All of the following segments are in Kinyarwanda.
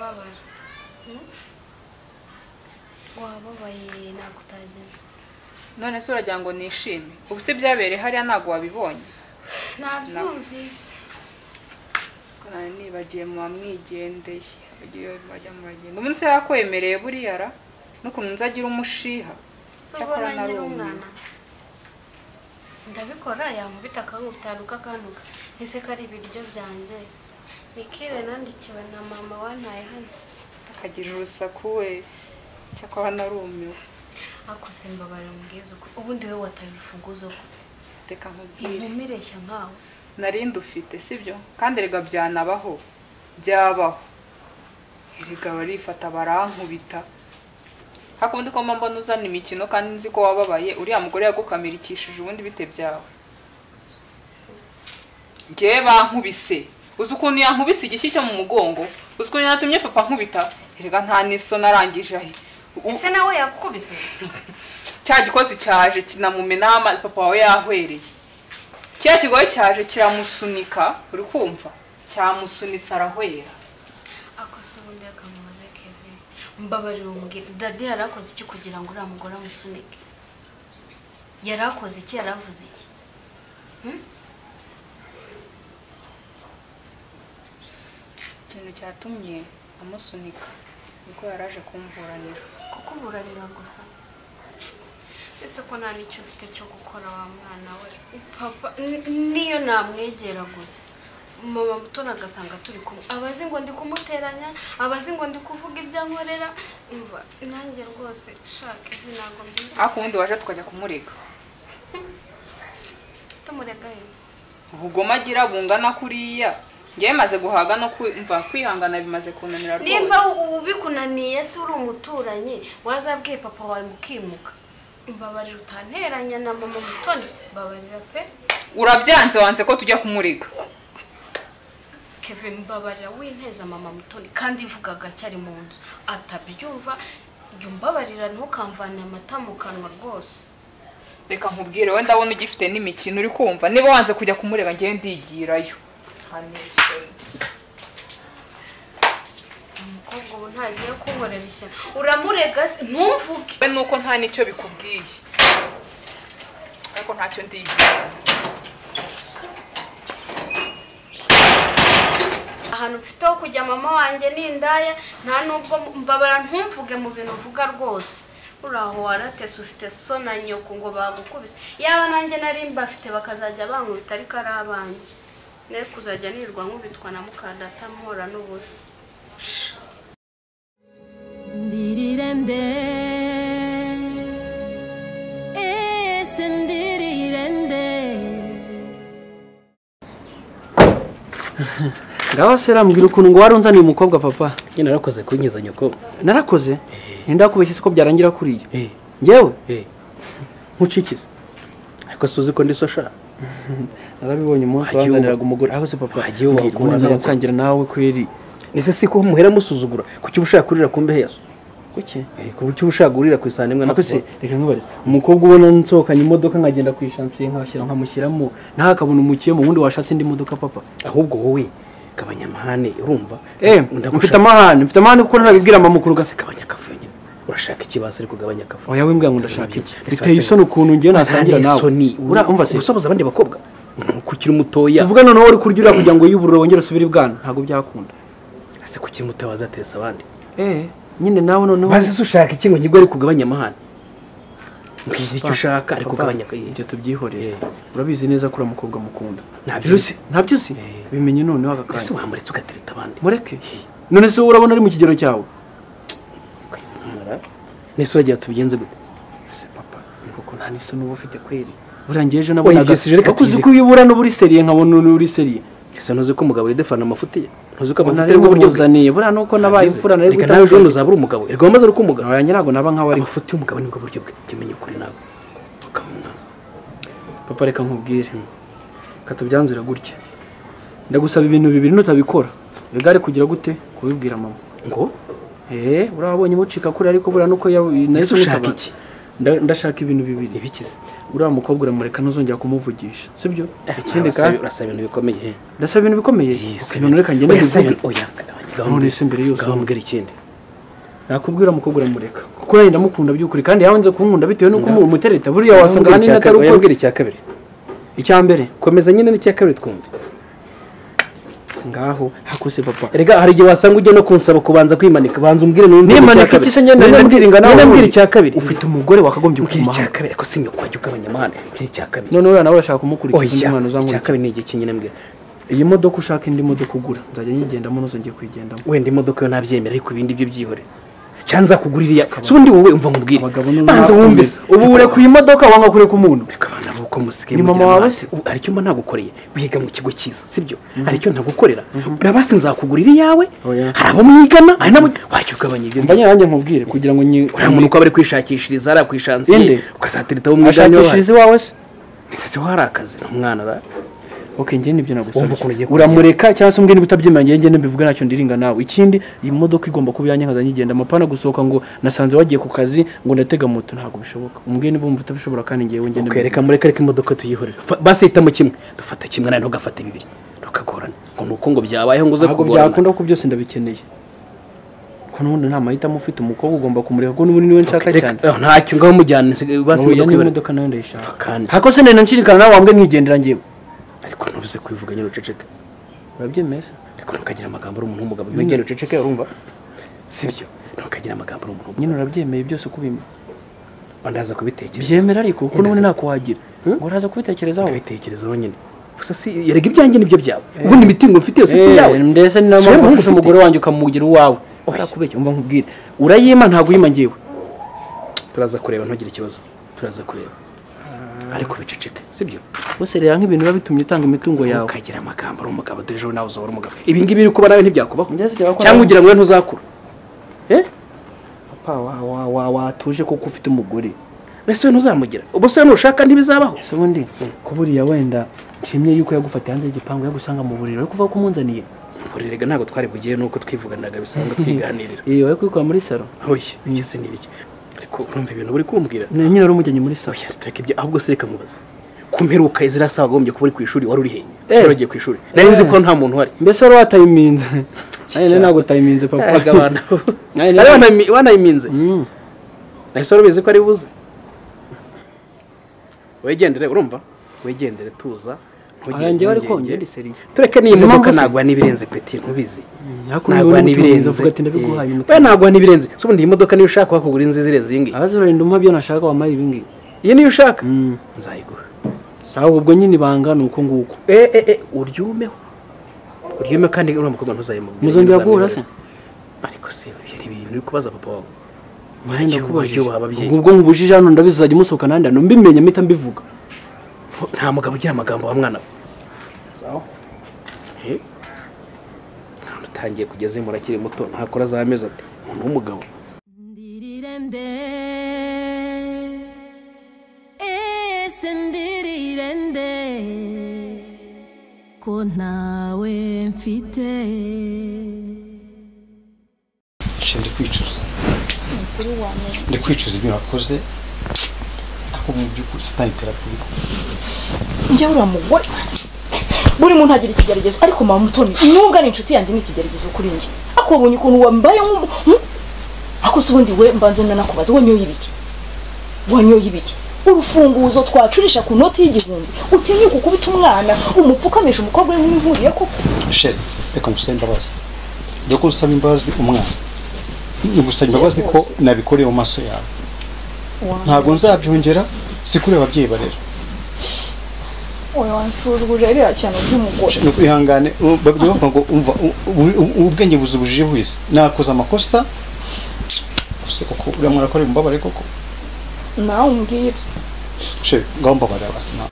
urababara wababaye nakutageze none se uragira ngo nishime ubu se byabereye hariya ntago wabibonye nabyumvise kana nibagiye mu bamwigendeye agiye bajya mu bagenda umunsi yakwemereye buriya ra n'ukuntu nzagira umushiha cyakora narumwana ndabikora yamubita akangutaruka kanuka ese kari ibiryo byanjye Mikire nandikiwe na mama wantaye hano akagira urusaku we cyakora narumiwe akose mbabare mbwiza ubundi we wataye urufunguzo gute reka nkubwire nkumireshya nkawe narindi ufite sibyo kandi rega byanabaho byabaho erega barifata barankubita hakundi ko mbona uzana imikino kandi nzi ko wababaye uriya mugore yagukamirikishije ubundi bite byawe ngiye bankubise uzi ukuntu yankubise igishyi cyo mu mugongo uzi ukuntu yatumye papa nkubita erega nta niso narangije ahe ese nawe yakukubise cya gikozi cyaje kinamumenama papa wawe yahwereye cya kigoye cyaje kiramusunika uri kumva cyamusunitse arahwera akose ubundi akamubaze Kevin mbabarira umubwire dadi yarakoze iki kugira ngo uriya mugore amusunike yarakoze iki yaravuze iki ikintu cyatumye amusunika niko yaraje kumburanira kuko uburanira gusa ese ko nta nicyo ufite cyo gukora wa mwana we papa niyo namwegera gusa mama mutona agasanga turi kumwe abazi ngo ndi kumuteranya abazi ngo ndi kuvuga ibyo nkorera umva nanjye rwose shaka izi ntabwo mbizi ariko ubundi waje tukajya kumurega tumurega he ubugoma agira bungana kuriya ngiye maze guhaga no kumva kwihangana bimaze kunanira rwose nimba ubu bikunaniye se uri umuturanyi wazabwiye papa wawe mukimuka mbabarira utanteranya na mama mutoni mbabarira pe urabyanze wanze ko tujya kumurega Kevin mbabarira winteza mama mutoni kandi ivugaga cyari mu nzu atabyumva mbabarira ntukamvane amata mu kanwa rwose reka nkubwire we ndabona ugifite n'imikino uri kumva niba wanze kujya kumurega ngiye ndigirayo umukobwa ubu ntagiye kunkorera ishyano uramurega ntumvuge we nuko nta nicyo bikubwiye ariko ntacyo ndigira ahantu mfite ho kujya mama wanjye n'indaya nta nubwo mbabara ntumvuge mu bintu uvuga rwose uraho waratese ufite so na nyoko ngo bagukubise yaba nanjye nari mbafite bakazajya bankubita ariko ari abanjye ne kuzajya nirwa nkubitwa na mukadata mpora n'ubusa ndirirende ese ndirirende ngaho se rambwira ukuntu ngo warunzaniye umukobwa papa nyine narakoze kunkiza nyoko narakoze ndakubeshye ko byarangira kuriya ngewe nkucikiza ariko suzi ko ndi so sha narabibonye umunsi wanzaniraga umugore aho se papa agiye wakubona nsangira nawe kweri ese siko muhera musuzugura kuki ubushaka kurira kumbe heso kuki kuki ubushaka kurira ku isane mwe nakose reka nkubarize umukobwa ubona nsokanye imodoka nkagenda kwishansiye nkashyira nkamushyiramo ntakabona umukiye mu wundi washatse indi modoka papa ahubwo wowe kabanyamahane urumva mfite amahane kuko ntabibwira mama mukuru gase kabanyakavuyo nyine urashaka ikibasa ariko gabanya kavuyo oya wimbwa ngo ndashaka iki biteye isoni ukuntu ngiye nasangira nawe urumva se usoboza abandi bakobwa kukiri mutoya tuvuga noneho uri kurya kugira ngo yuburure wongere usubire ibwana ntago byakunda ase kukiri mutoya wazateresa abandi nyine nawe noneho bazi ushaka iki ngo nyigore kugabanya amahane mbwira icyo ushaka ariko gabanya ibyo tubyihoreye urabizi neza ko umukobwa mukunda ntabyo uzi bimenye noneho agakanya ese wamuretse ugatereta abandi mureke none se urabona ari mu kigero cyawe nese uragira tubigenze gute ese papa kuko nta niso n'ubu ufite kweri burangiye ejo nabonaga akuzi ko ubibura n'uburi seriye nkabona uri seriye ese ntuzi ko umugabo yidefana amafuti ye ntuzi ko amafuti ari uburyo buzaniye buriya nuko nabaye imfura nari gutanga nawe ejo uzabura umugabo erega wamaze ari kumugabo oya nyirago naba nkaho ari amafuti y'umugabo nibwo buryo bwe kimenye ukuri nawe ukamuna papa reka nkubwire katubyanzura gutya ndagusaba ibintu bibiri nutabikora bigare kugira gute kubibwira mama ngo urabonye mucika kuri ariko bura nuko nese ushaka iki ndashaka ibintu bibiri ibikize uriya mukobwa uramureka ntuzongera kumuvugisha sibyo ikindi kandi urasaba ibintu bikomeye ndasaba ibintu bikomeye ibintu reka ngende bivuge oya none se mbere yose gahambwira ikindi nakubwira mukobwa uramureka kuko yenda mukunda by'ukuri kandi yawanze kunkunda bitewe nuko umutereta buriya wasanga hani natari uko yambwira icya kabiri icya mbere komeza nyine n'icya kabiri twumve ngaho hakose papa erega hari igihe wasanga ujya no kunsaba kubanza kwimanika banza umbwire n'undi nimanika iki se nyenda ndabwiringa nawe nambwira icya kabiri ufite umugore wakagombye ukuma icya kabiri ko sinyo kwajya ugabanya amahane icya kabiri none uriya nawe urashaka kumukurikiza umwana uzankurikiza icya kabiri ni igihe nyine mbwira iyi modoka ushaka indi modoka ugura nzajya nyigendamo nuzo ngiye kuyigendamo wenda imodoka yo nabyemera ariko ibindi byo byihore cyanza kugurira si ubundi wowe umva nkubwire banza wumve ubu ureka iyi modoka wanga kureka umuntu reka abana buko musike ni mama wawe se hari icyo mba nagukoreye wiga mu kigo cyiza sibyo hari icyo ntagukorera urabasi nzakugurira iyawe hari abo mwigana hari nabo wajya ugabanya ibyo mbanye nanjye nkubwire kugira ngo uriya muntu uko bari kwishakishiriza ari kwishansiye ukazatereta abo mwigana ashakishiriza iwawe se ese hari akazi n'umwana ra okay njye nibyo nagusabye uramureka cyangwa se umbwira ibitabyimanye njye mbivuga nacyo ndiringa nawe ikindi iyi modoka igomba kuba yanjye nkaza nyigenda amapana gusohoka ngo nasanze wagiye ku kazi ngo ndatega moto ntabwo bishoboka umbwire niba umva utabishobora kandi ngiye njye reka mureka reka imodoka tuyihorera basi hitamo kimwe dufata kimwe nawe ntugafate bibiri ntukagorane ngo nuko ngo byabayeho ngo uze kugorana ntabwo byakunda ko byose ndabikeneye ko n'ubundi nta mahitamo ufite umukobwa ugomba kumureka ko n'ubundi niwe nshaka cyane ntacyo ngaho mujyana basi imodoka nayo ndayishaka hako se nena nshirikana nawe wambwe nkigendera ngewe ariko ntubize kwivuga nyine uceceke urabyemeza ariko ntukagira amagambo uri umuntu w'umugabo wigenda uceceke urumva sibyo ntukagira amagambo uri umuntu nyine urabyemeye byose kubima ndaza kubitekereza byemera ariko kuko n'ubundi nakuhagira ngo uraza kubitekerezaho bitekerezaho nyine gusa si yerega ibyanjye nibyo byawe ubundi imitungo ufite yose si yawe ndetse ni nayo ufashe umugore wanjye ukamugira uwawe arakubeshya umva nkubwire urayima ntabwo uyima ngewe turaza kureba ntugire ikibazo turaza kureba ariko biceceke sibyo bose rero nk'ibintu biba bitumye utanga imitungo yawe ukagira amagambo ari umugabo dore ejo nawe uzahora umugabo ibi ngibi biri kuba nawe ntibyakubaho cyangwa ugira ngo ntuzakura papa watuje kuko ufite umugore mbese we ntuzamugira ubuse nushaka ntibizabaho ese ubundi ko buriya wenda nshimye yuko yagufatiye hanze y'igipangu yagusanga mu buriro ariko kuva ko umunzaniye buriraga ntabwo twari bugiye nuko twivuganaga bisanga twiganirira iyo wari kwikora muri salo oya byose ni bike ariko urumva ibintu buri kumbwira nyine ari umujyanye muri salo tureka ibyo ahubwo se reka mubaze kumperuka izirasa wagombye kuba uri ku ishuri wari uri he waragiye ku ishuri nari nzi ko nta muntu uhari mbese wari watayiminze nari ntabwo utayiminze papa agabana ari wanayiminze nahise warubizi ko ari buze wegendere urumva wegendere tuza ntugende ariko ngende seriye tureke niyi modoka nagwa nibirenze peti ntubizi nagwa nibirenze uvuga ati ndabiguhaye we nagwa nibirenze so ubundi iyi modoka niyo ushaka wakugura inzizi irenze iyi ngiyi abazirinda umpa byo nashaka wamaye ibi ngibi iyi niyo ushaka nzayigura sawa ubwo nyine ibanga ni uko nguko uryumeho kandi uriya mukobwa ntuzayimubwire muzongera guhura se ariko se ibintu uri kubaza papa wawe mwenda kubajije ubwo nkubujije hano ndabizi uzajya umusohoka nandi hano mbimenye mpita mbivuga nta mugabo ugira amagambo wa mwana we sawa ntabwo utangiye kugeza murakiri muto ntakora za mezi ati umuntu w'umugabo ndirirende ese ndirirende ko ntawe mfite ndi kwicuza ndi kwicuza ibyo nakoze ariko mu by'ukuri satani terapuri njye uriya mugore buri muntu agira ikigeragezo ariko mama Mutoni nubwo ari inshuti yanjye n'ikigeragezo kuri njye ariko wabonye ukuntu wambaye ako se ubundi we mbanze nanakubaza wanyoye ibiki urufunguzo twacurisha ku noti y'igihumbi utinyuka ukubita umwana umupfukamisha umukobwa w'inkuriye koko sheri reka ngusaba imbabazi doko usaba imbabazi umwana ngusaba imbabazi ko nabikoreye mu maso yawe ntabwo nzabyongera si kuri ababyeyi barera oya wanshuruje rero cyane by'umugore no kwihangane babyo ngo umva ubwenge buzubujije bwise nakoze amakosa se koko uramura ko ari mbabare koko nawe umbwire she ngomba bara basina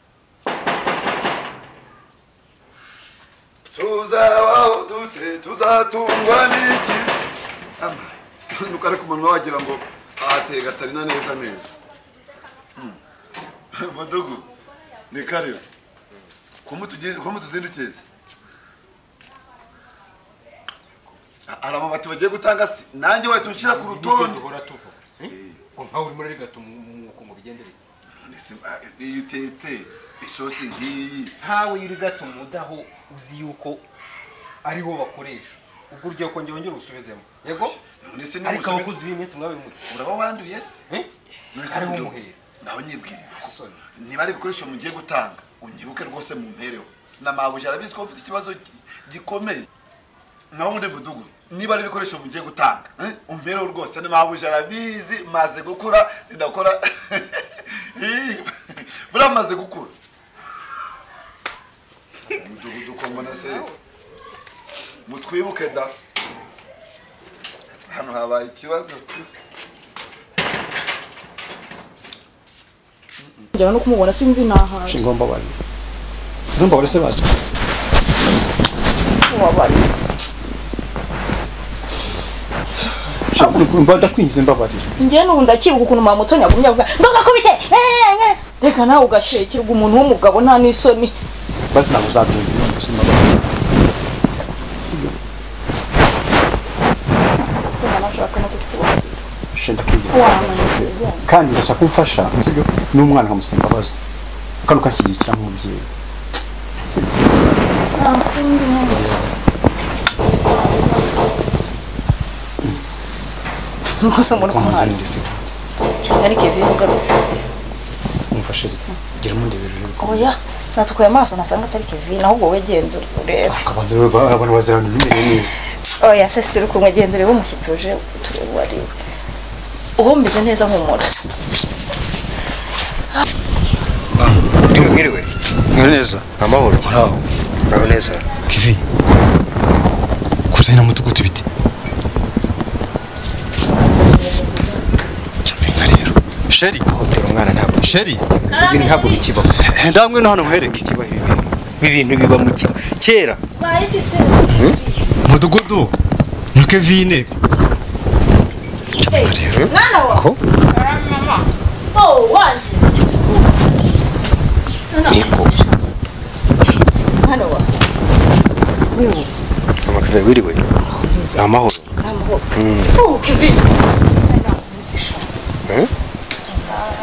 tuzabaho dute tuzatungwa n'iki nukare ku munwa wagira ngo ahatega atarina neza Madogo ni karibu komu tuzindukize hari amabati bagiye gutanga se nanjye wahita unshyira ku rutonde nkaho uri muri gato mu bigendere iyo utetse isosi nk'iyi ntawe uri gato mudaho uzi yuko ariho bakoresha ugurye ko ngongera usubizemo yego ariko abakozi b'iminsi mwabe muri uraba wanduye se ari umuhera naho nyibwirira niba ari ibikoresho mugiye gutanga unyibuke rwose mu mpereho namabuje arabizi ko mfite ikibazo gikomeye naho undi mudugudu niba ari ibikoresho mugiye gutanga umpereho rwose namabuje arabizi maze gukura ndakora buramaze gukura mudugudu ko mbona se mutwibuke da hano habaye ikibazo njya no kumubona sinzi naha ngomba bari ngomba bari se basi wabari mbanda kwinze mbabarira njye n'ubu ndakibuka ukuntu mama Mutoni yagumye avuga ndagakubite reka nawe ugashekirwa umuntu w'umugabo nta n'isoni basi ntabwo uzabyumva none se shenda kandi ndashaka kumfasha sibyo n'umwana nkamusemba bazi kandi ukanshyigikira nk'umubyeyi Musa mbona kumwana cyangwa ari Kevin ugarutse umfashe gira mu ndebero oya natukuye amaso nasanga atari Kevin ahubwo we genda urebe abantu bazirana n'imere neza oya se turi kumwe genda urebe umushyitsi uje turebe wari uhombize neza nk'umuntu mwiriwe neza amahoro muraho muraho neza Kevin kuzana mutugutu bite Sheri hotero umwana ntabwo Sheri ibintu ntabwo bikibaho ndamwe no hano muhereke kibaho ibintu biba mu kera mudugudu na Kevin rero mwana wawe mama oh waje niko mwana wawe amakave wiriwe amahoro oh Kevin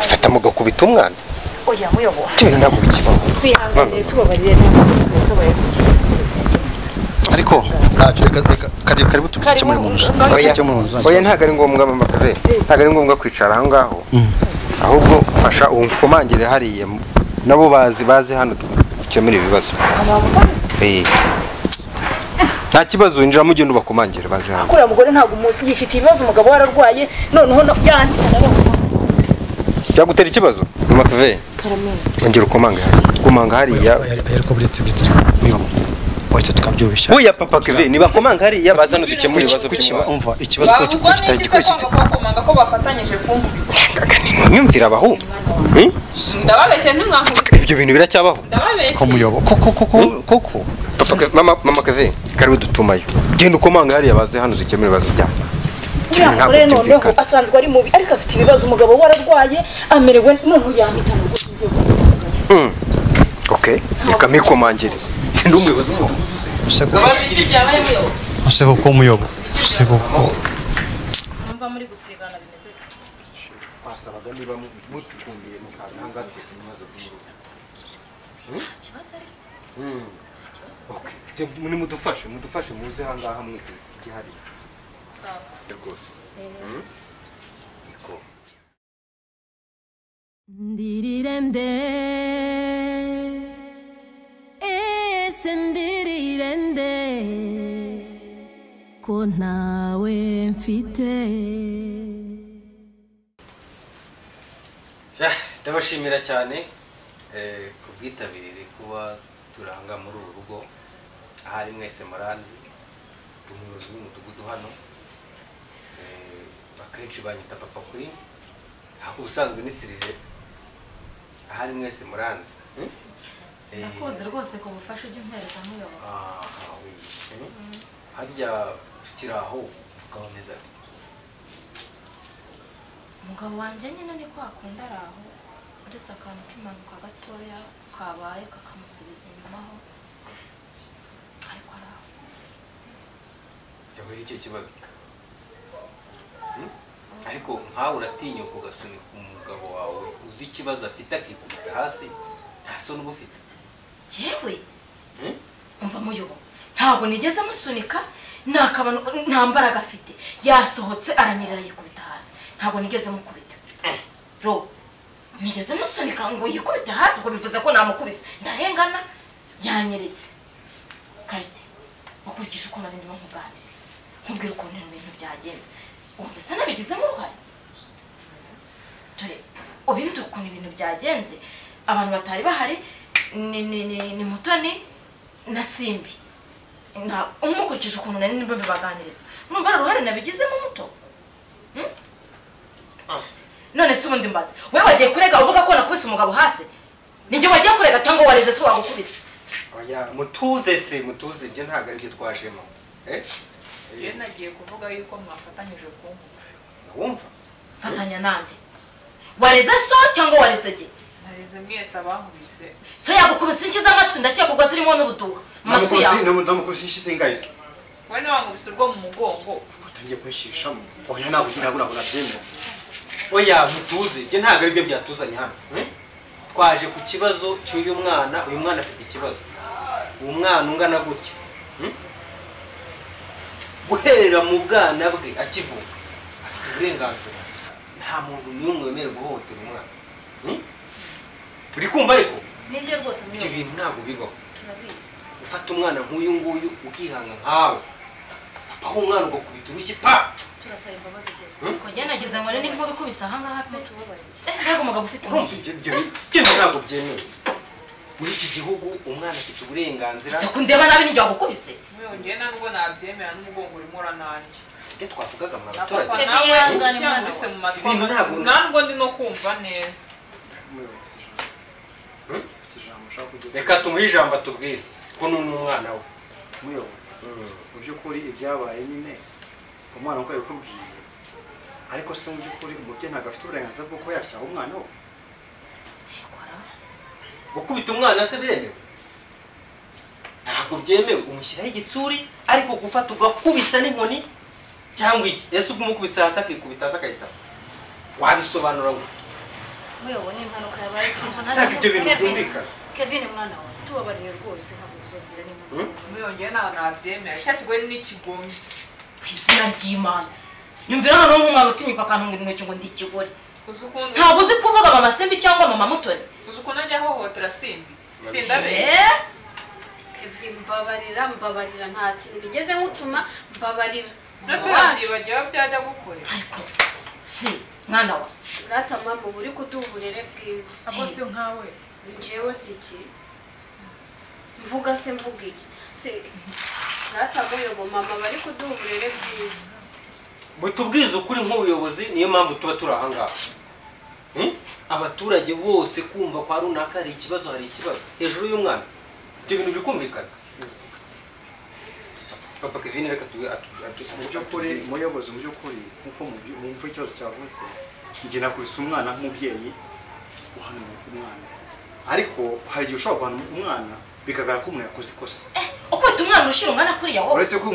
fata mugakubita umwana oya muyobo ibintu ntabwo bikibaho twihanganire tubabarire n'ababaye ariko ntacyo karibu tubice muri munzu oya ntabwo ari ngombwa mama kave ntabwo ari ngombwa kwicara aho ngaho ahubwo fasha unkomangire hariya nabo bazi hano dukemura ibibazo nta kibazo winjira mu gendo bakomangire bazi hano akora mugore ntabwo umuzi yifite ibibazo umugabo wararwaye noneho yanditse cyagutera ikibazo mama kave karameni ongera ukomanga hariya ariko buretse muyobo wahita tukabyoroshya oya papa keve niba komanga hariya bazana dukemura ibibazo umva ikibazo ko kitari gikurikije komanga ko bafatanyije kumva nyumvira abahu ndababeshye ntimwankubise ibyo bintu biracyabaho ko muyobo koko mama keve karibu dutumayo genda ukomanga hariya baze hano zikemura ibibazo byabo ure noneho asanzwe ari mubi ariko afite ibibazo umugabo wararwaye amerewe n'umuntu yahita mu rwose ibyo okay reka mikomangire sindi umuyobozi usego ko muyobo usego ko numva muri gusigana bimeze basabaga niba mutukumbiye mukaza hanga twese ibibazo by'urugo kibazo ari okay muri mudufashe muze hanga mwese gihari sawa rwose niko ndirirende ese ndirirende ko ntawe mfite ndabashimira cyane ku bwitabire kuba turanga muri uru rugo ahari mwese muranzi umuyobozi w'umudugudu hano akenshi banyita papa kuri ubusanzwe ni Sirire ahari mwese muranzi nakoze rwose ko bufasha ujye umpereza nk'uyobo harya tukiri aho ukaboneza umugabo wanjye nyine ni kwa akunda ari aho uretse akantu k'impanuka gatoya kabaye kakamusubiza inyuma aho ariko ari aho cyangwa icyo kibazo ariko nkawe uratinyuka ugasunika umugabo wawe uzi ikibazo afite akikubita hasi nta soni uba ufite jewe umva muyobo ntabwo nigeze musunika nta mbaraga afite yasohotse aranyerera yikubita hasi ntabwo nigeze mukubita ro nigeze musunika ngo yikubite hasi ubwo bivuze ko namukubise ndarengana yanyereye Kayite ukurikije uko nari ndimo nkuganiriza nkubwira ukuntu ibintu byagenze wumva se nabigizemo uruhare dore ubindi ukuntu ibintu byagenze abantu batari bahari ni Mutoni na Simbi umukurikije ukuntu nari ndimo bibaganiriza numva ari uruhare nabigizemo muto none se ubundi mbaze wewe wagiye kurega uvuga ko nakubise umugabo hasi ninjye wagiye kurega cyangwa wareze se wagukubise oya mutuze ibyo ntabwo ari byo twajemo Ye nagiye kuvuga yuko mwafatanyije kumva wumva fatanya nande wareze so cyangwa wareze je nareze mwese abankubise so yagukubise inki z'amatwi ndacyakugwa zirimo n'ubuduha matwi yawe ndamukubise inki ngayise we n'abangubise urwo mu mugongo utangiye kwishishamo oya ntabwo nabyemera oya mutuze ibyo ntabwo ari byo byatuzanye hano twaje ku kibazo cy'uyu mwana uyu mwana afite ikibazo uwo mwana ungana gutya guherera mu bwana bwe akivuka afite uburenganzira nta muntu n'umwe wemerewe guhohotera umwana uri kumva ariko nibyo rwose ibyo bintu ntabwo bibaho turabizi ufata umwana nk'uyu nguyu ukihanga nkawe aho umwana ugakubita urushyi pa turasaba imbabazi rwose ko njye nagize ngo ni nkuru ikubise aha ngaha pe tubabarire ntabwo umugabo ufite urushyi ibyo ntabwo byemewe muri iki gihugu umwana afite uburenganzira ese kundeba nabi n'ibyo wagukubise ngiye ntabwo nabyemera n'umugongo urimo urananjye ibyo twavugaga mu baturage yankubise mu matwi ntabwo ndi no kumva neza reka tumuhe ijambo atubwire ko ni umwana we muyobozi mu by'ukuri ibyabaye nyine umwana uko yabikubwiye ariko se mu by'ukuri umubyeyi ntabwo afite uburenganzira bwo kuba yacyaha umwana we gukubita umwana se biremewe ntabwo byemewe umushyiraho igitsuri ariko gufata ugakubita n'inkoni cyangwa iki ese ubwo umukubise hasi akikubita hasi akahita wabisobanura ngo muyobo ni impanuka yabaye ntabwo ibyo bintu byumvikana Kevin mwana wawe tubabarire rwose ntabwo uzongera n'impanuka muyongeye ntabwo nabyemera cya kigore n'ikigome ku izina ry'Imana nyumvira hano nk'umwana utinyuka akantunga intoki ngo ndi ikigore uzukuntu ntabwo uzi kuvuga mama Simbi cyangwa mama Mutoni uzukuntu ajya ahohotera Simbi sindabe Kevin mbabarira nta kintu bigeze nkutuma mbabarira nase urabyibagiwe byajya gukorera ariko si mwana wa urata mama uri kuduha uburere bwiza abo si nkawe njyewe si iki mvuga iki si urata muyobo mama bari kuduha uburere bwiza mutubwize ukuri nk'ubuyobozi niyo mpamvu tuba turi aha ngaha abaturage bose kumva kwa runaka hari ikibazo hejuru y'umwana ibyo bintu bikumvikana papa Kevin reka mu by'ukuri muyobozi mu by'ukuri nkuko mumva ikibazo cyavutse njye nakubise umwana nk'umubyeyi uhanura umwana ariko hari igihe ushobora guhana umwana bikagaragara ko umuntu yakoze ikosa ukwita umwana urushira umwana kuriya wowe uretse ko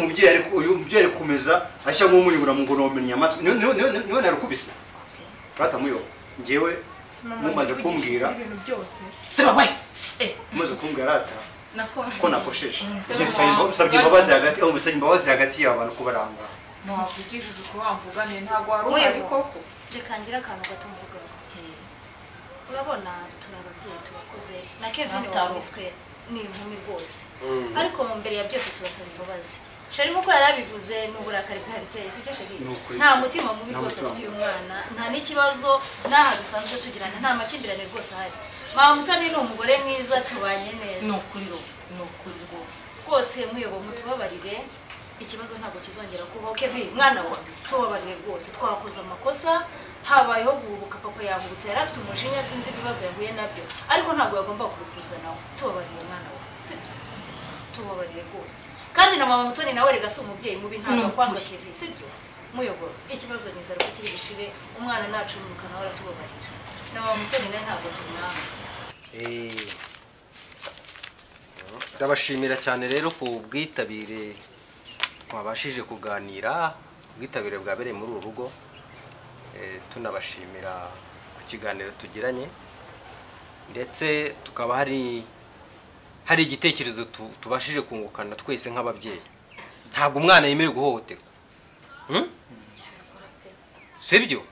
uyu mubyeyi ari kumeza ashya nk'umunyura mu ngono wamenya amatwi niwe narukubise urata muyobo njyewe mumaze kumbwira ibintu byose siba we mumaze kumbwira rata ko nakosheje nsabye imbabazi hagati y'abantu kubaranga ntabwigishije uko wamvugane ntabwo wari uhari koko rekangira akantu gato mvugaho urabona turi ababyeyi turakuze na Kevin wawiswe ni inkumi rwose ariko mu mbere ya byose tubasaba imbabazi shari nkuko yarabivuze n'uburakari bw'abiteye sibyo shari nta mutima mubi rwose afite umwana nta n'ikibazo naha dusanzwe tugirana nta makimbirane rwose ahari mama Mutoni ni umugore mwiza tubanye neza ni ukuri rwose rwose muyobo mutubabarire ikibazo ntabwo kizongera kubaho Kevin mwana wa tubabarire rwose twakoze amakosa habayeho guhubuka papa yahubutse yari afite umujinya sinzi ibibazo yahuye nabyo ariko ntabwo yagomba kurukuza nawe tubabarire mwana wa tubabarire rwose kandi na mama Mutoni nawe rega si umubyeyi mubi ntabwo kwanga Kevin sibyo muyoboro ikibazo niza rwo kiri bishire umwana nacumuka nawe aratubabarira na mama Mutoni nawe ntabwo tumwanga ndabashimira cyane rero ku bwitabire twabashije kuganira ubwitabire bwabereye muri uru rugo tunabashimira ku kiganiro tugiranye ndetse tukaba hari hari igitekerezo tubashije kungukana twese nk'ababyeyi. Ntabwo umwana yemerewe guhohoterwa. Sibyo?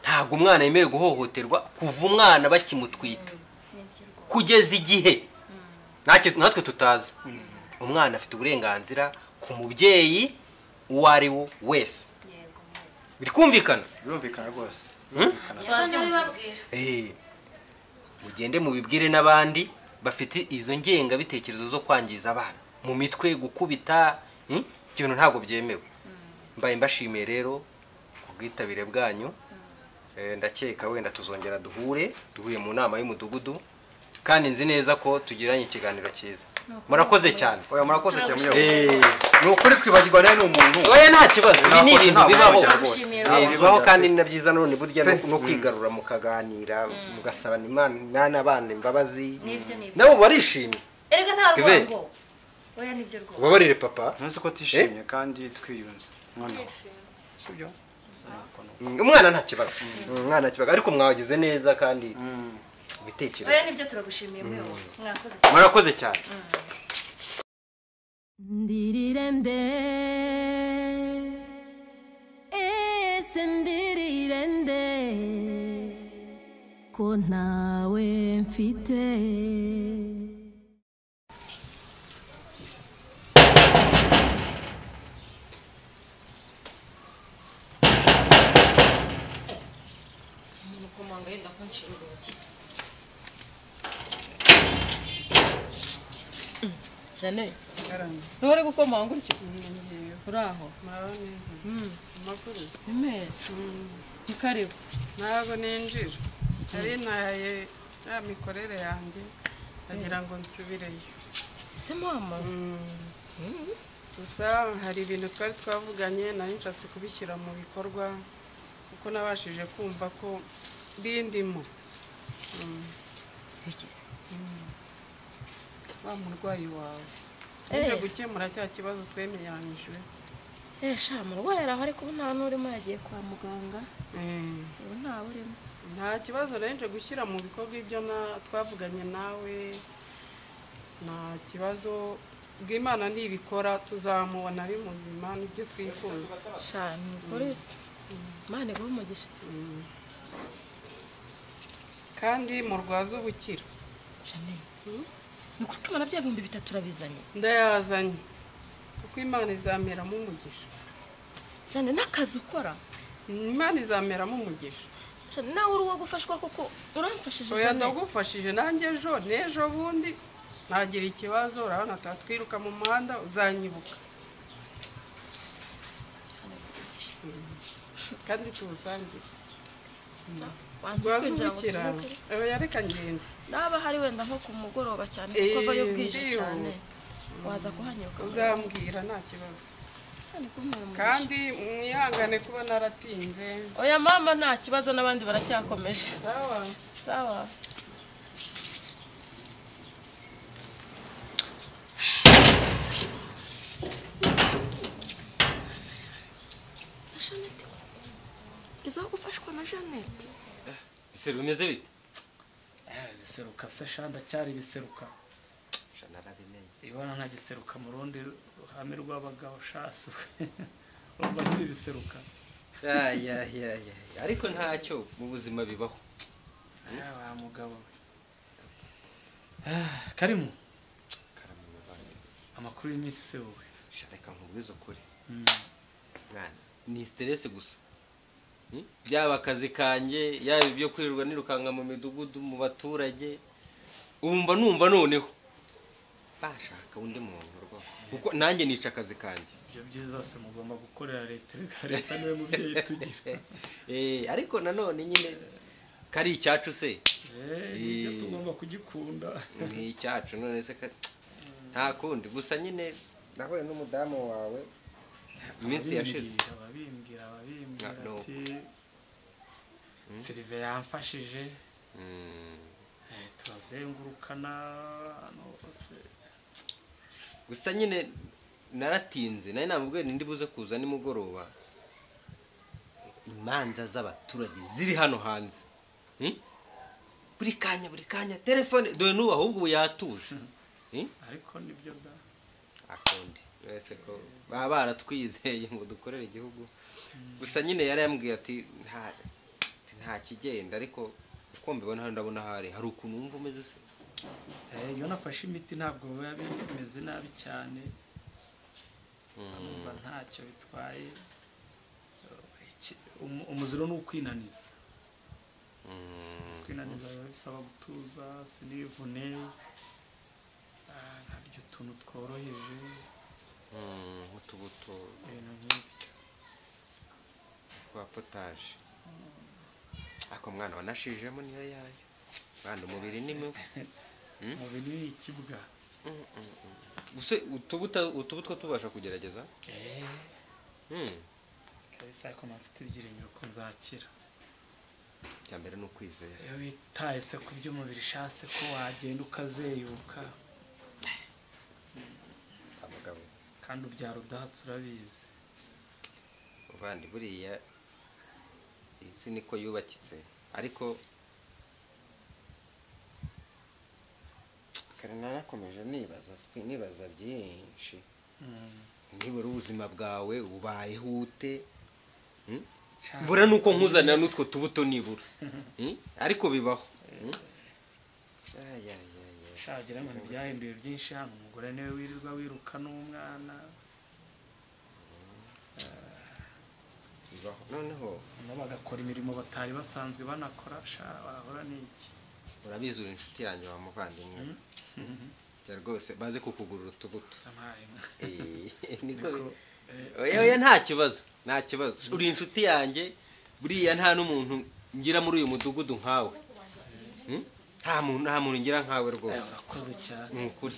Ntabwo umwana yemerewe guhohoterwa kuva umwana bakimutwita kugeza igihe natwe tutazi. Umwana afite uburenganzira ku mubyeyi uwo ari wo wese. Biri kumvikana? Birumvikana rwose. Mugende mubibwire n'abandi bafite izo ngenga bitekerezo zo kwangiza abana mu mitwe, gukubita, ibintu ntabwo byemewe. Mbaye mbashimiye rero kubwitabire bwanyu. Ndakeka wenda tuzongera duhure mu nama y'umudugudu, kandi nzi neza ko tugiranye ikiganiro cyiza. Murakoze cyane. Oya murakoze cyane muyobozi. Nukuri kwibagirwa nayo n'umuntu. Oya nta kibazo. Ibi ni ibintu bibaho. Bibaho kandi ni byiza none burya no kwigarura mukaganira mugasabana Imana n'abana imbabazi. Nabo barishimye. Erega nta rwango. Oya nibyo rwose. Wabarire papa. Nzi ko tishimye kandi twiyunze. Mwana. Sibyo? Umwana nta kibazo. Umwana nta kibazo ariko mwagize neza kandi bitekerezo. Oya nibyo turagushimiye muyobozi. Murakoze cyane. Ndirirende ese ndirirende ko ntawe mfite. Umukomanga yenda kunshira urugi. Jane, ntore gukomanga utyo? Uraho? Muraho neza. Amakuru si meza. Ni karibu. Ntabwo ninjira. Ari naye ya mikorere yanjye ndagira ngo nsubireyo. Se mama? Gusa hari ibintu twari twavuganye nari nshatse kubishyira mu bikorwa kuko nabashije kumva ko bindimo. Wa murwayi wawe uje gukemura cya kibazo twemeranyijwe. Sha murwayi araho ariko nta n'urimo yagiye kwa muganga. Ubu ntawe urimo. Nta kibazo renje gushyira mu bikorwa ibyo twavuganye nawe. Nta kibazo bw'Imana nibikora tuzamubona ari muzima nibyo twifuza. Sha nukuri Imana iguhe umugisha. Kandi murwaza ubukira. Jane. Nukuri Imana bya 3,000 turabizanye. Ndayazanye. Kuko Imana izameramo umugisha. Jane nakazi ukora. Imana izameramo umugisha. Jane nawe uri wo gufashwa kuko uramfashije. Oya ndagufashije nanjye nejo bundi nagira ikibazo urabona tatwiruka mu muhanda uzanyibuka. Kandi tubusangira. Wazukira. Oya reka ngende. Naba hari wenda nko ku mugoroba cyane kuko vayo bwije cyane. Waza kuhanyiruka. Uzambwira nta kibazo. Kandi mwihangane kuba naratinze. Oya mama nta kibazo n'abandi baracyakomeje. Sawa. Sawa. Jeanette. Iza gufashwa na Jeanette. Biseru bimeze bite? Biseruka se shanda cyari biseruka. Narabimenye. Ibona nta giseruka mu rundi ruhame rw'abagabo shasu. Urumva ni biseruka. Ya. Ariko ntacyo mu buzima bibaho. Wa mugabo. Karimu. Amakuru y'imisi se wowe. Shareka nkubwizo kuri. Mwana, ni stress gusa. Byaba akazi kanje, yaba ibyo kwirirwa nirukanga mu midugudu mu baturage. Umva numva noneho. Bashaka undi muntu rwose. Kuko nanjye nica akazi kanje. Ibyo byiza se mugomba gukorera leta niwe mubyeyi tugira. Ariko nanone nyine kari icyacu se. Iyo tugomba kugikunda. Ni icyacu none se nta kundi gusa nyine nahoye n'umudamu wawe iminsi yashize. Ababimbwira ati Sylvain yamfashije. Turazengurukana hose. Gusa nyine naratinze nari namubwiye ndi buze kuza nimugoroba. Imanza z'abaturage ziri hano hanze. Buri kanya telefone dore nuba ahubwo yatuje. ariko nibyo da akundi wese ko baba baratwizeye ngo dukorere igihugu gusa nyine yari yambwiye ati nta kigenda ariko uko mbibona hano ndabona hari ukuntu wumva umeze se iyo nafashe imiti ntabwo biba bimeze nabi cyane numva ntacyo bitwaye umuziro ni ukwinaniza kwinaniza biba bisaba gutuza sinivune nkarya utuntu tworoheje nk'utubuto ibintu nk'ibyo twa potaje ako mwana wanashijemo niyo yayo mwana umubiri ni mubi umubiri ni ikibwa gusa utubuto tubasha kugerageza kabisa ariko mafite ibyiringiro ko nzakira cya mbere ni ukwizera iyo witaye se ku by'umubiri ishase ko wagenda ukazeyuka abagabo kandi ubyara udahatse urabizi ubandi buriya isi niko yubakitse ariko kare narakomeje nibaza byinshi nibura ubuzima bwawe ubayeho ute bura nuko nkuzanira n'utwo tubuto nibura ariko bibaho shagira ngo byahinduye byinshi hano umugore niwe wirirwa wiruka n'umwana bibaho noneho bagakora imirimo batari basanzwe banakora bahora n'iki urabizi uri inshuti yanjye wa muvandimwe rwose baze kukugurira utubuto oya nta kibazo uri inshuti yanjye buriya nta n'umuntu ngira muri uyu mudugudu nkawe nta muntu ngira nkawe rwose urakoze cyane ni ukuri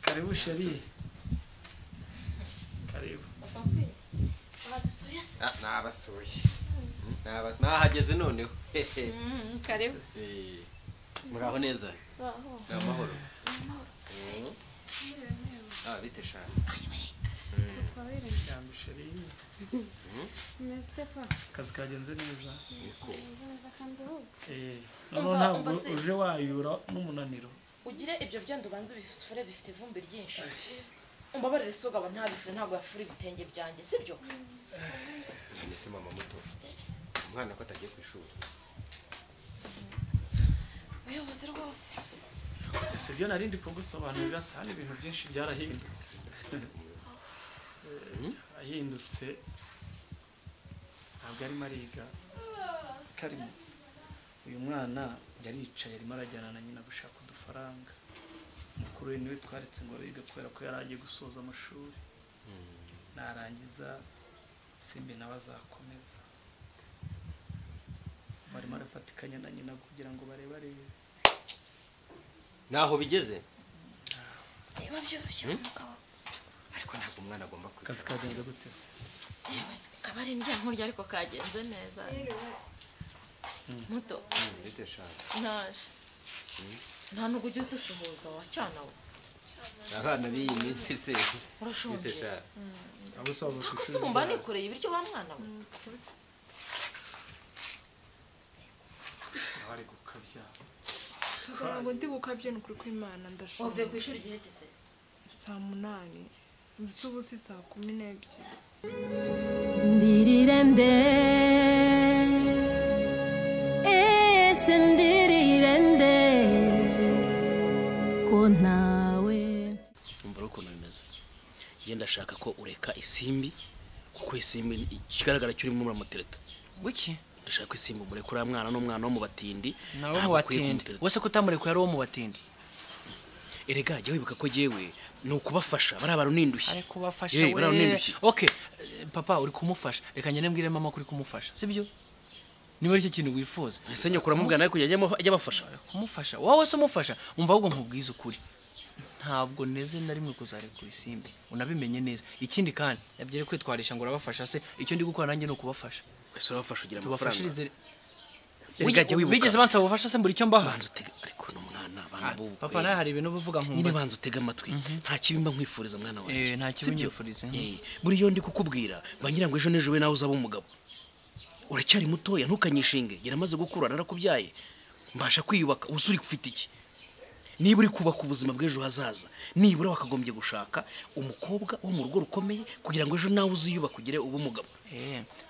karibu sheri karibu nabasuye nahageze noneho karibu muraho neza ni amahoro bite shani akazi kagenze neza noneho ntabwo uje wayura n'umunaniro ugire ibyo byenda ubanza ubifure bifite ivumbi ryinshi umbabarire soga aba ntabifure ntabwo yafura ibitenge byanjye sibyo none se mama muto umwana ko atagiye ku ishuri uyobozi rwose sibyo narindi kugusobanurira sana ibintu byinshi byarahindutse ahindutse ntabwo arimo ariga karimo uyu mwana yaricaye arimo arajyana na nyina gushaka udufaranga mukuru we niwe twaretse ngo biga kubera ko yari agiye gusoza amashuri narangiza simbi nawe azakomeza barimo arafatikanya na nyina kugira ngo barebe naho bigeze niba byoroshye umugabo ariko ntabwo umwana agomba kwiga akazi kagenze gute se yewe kabari ndya nkurya ariko kagenze neza muto bite shaza naje nta nubwo ujya udusuhuza wa cyana we abana b'iyi minsi se urashonje bite shaza ako se umumba nikoreye ibiryo wa mwana we bari gukabya ntabwo ndi gukabye ni ukuri kw'Imana ndashobora wavuye ku ishuri igihe kise 8:00 mbese ubu si 12:00 ndirirende ese ndirirende ko ntawe umva ukuntu bimeze ngenda ndashaka ko ureka isimbi kuko isimbi ikigaragara cyo urimo muramutereta wiki ndashaka isimbi murekura mwana n'umwana wo mu batindi nawe mu batindi wese ko utamurekuye ari wo mu batindi erega jya wibuka ko jewe ni ukubafasha bari abantu nindushye ari kubafasha we okay papa uri kumufasha reka nyene mbwire mama kuri kumufasha sibyo niba ari cyo kintu wifuza ese nyokura mubwana ariko ajya bafasha kumufasha wowe se umufasha umva ahubwo nkubwiza ukuri ntabwo neze na rimwe kuzarekura isimbi unabimenye neza ikindi kandi yabyere kwitwarisha ngo urabafasha se icyo ndi gukora nanjye no kubafasha wese urabafasha ugira amafaranga bigeze bansaba ubufasha se mbura icyo mbaha ariko n'umwana abana bubu papa nawe hari ibintu uvuga nkumva nyine banza utega amatwi nta kibimba nkwifuriza mwana wanjye nta kibinyifuriza buriyo ndi kukubwira bangira ngo ejo n'ejo we nawe uzaba umugabo uracyari mutoya ntukanyishinge gira amaze gukura narakubyaye mbasha kwiyubaka usuri ufite iki niba uri kubaka ubuzima bw'ejo hazaza nibura wakagombye gushaka umukobwa wo mu rugo rukomeye kugira ngo ejo nawe uziyubaka ugire ube umugabo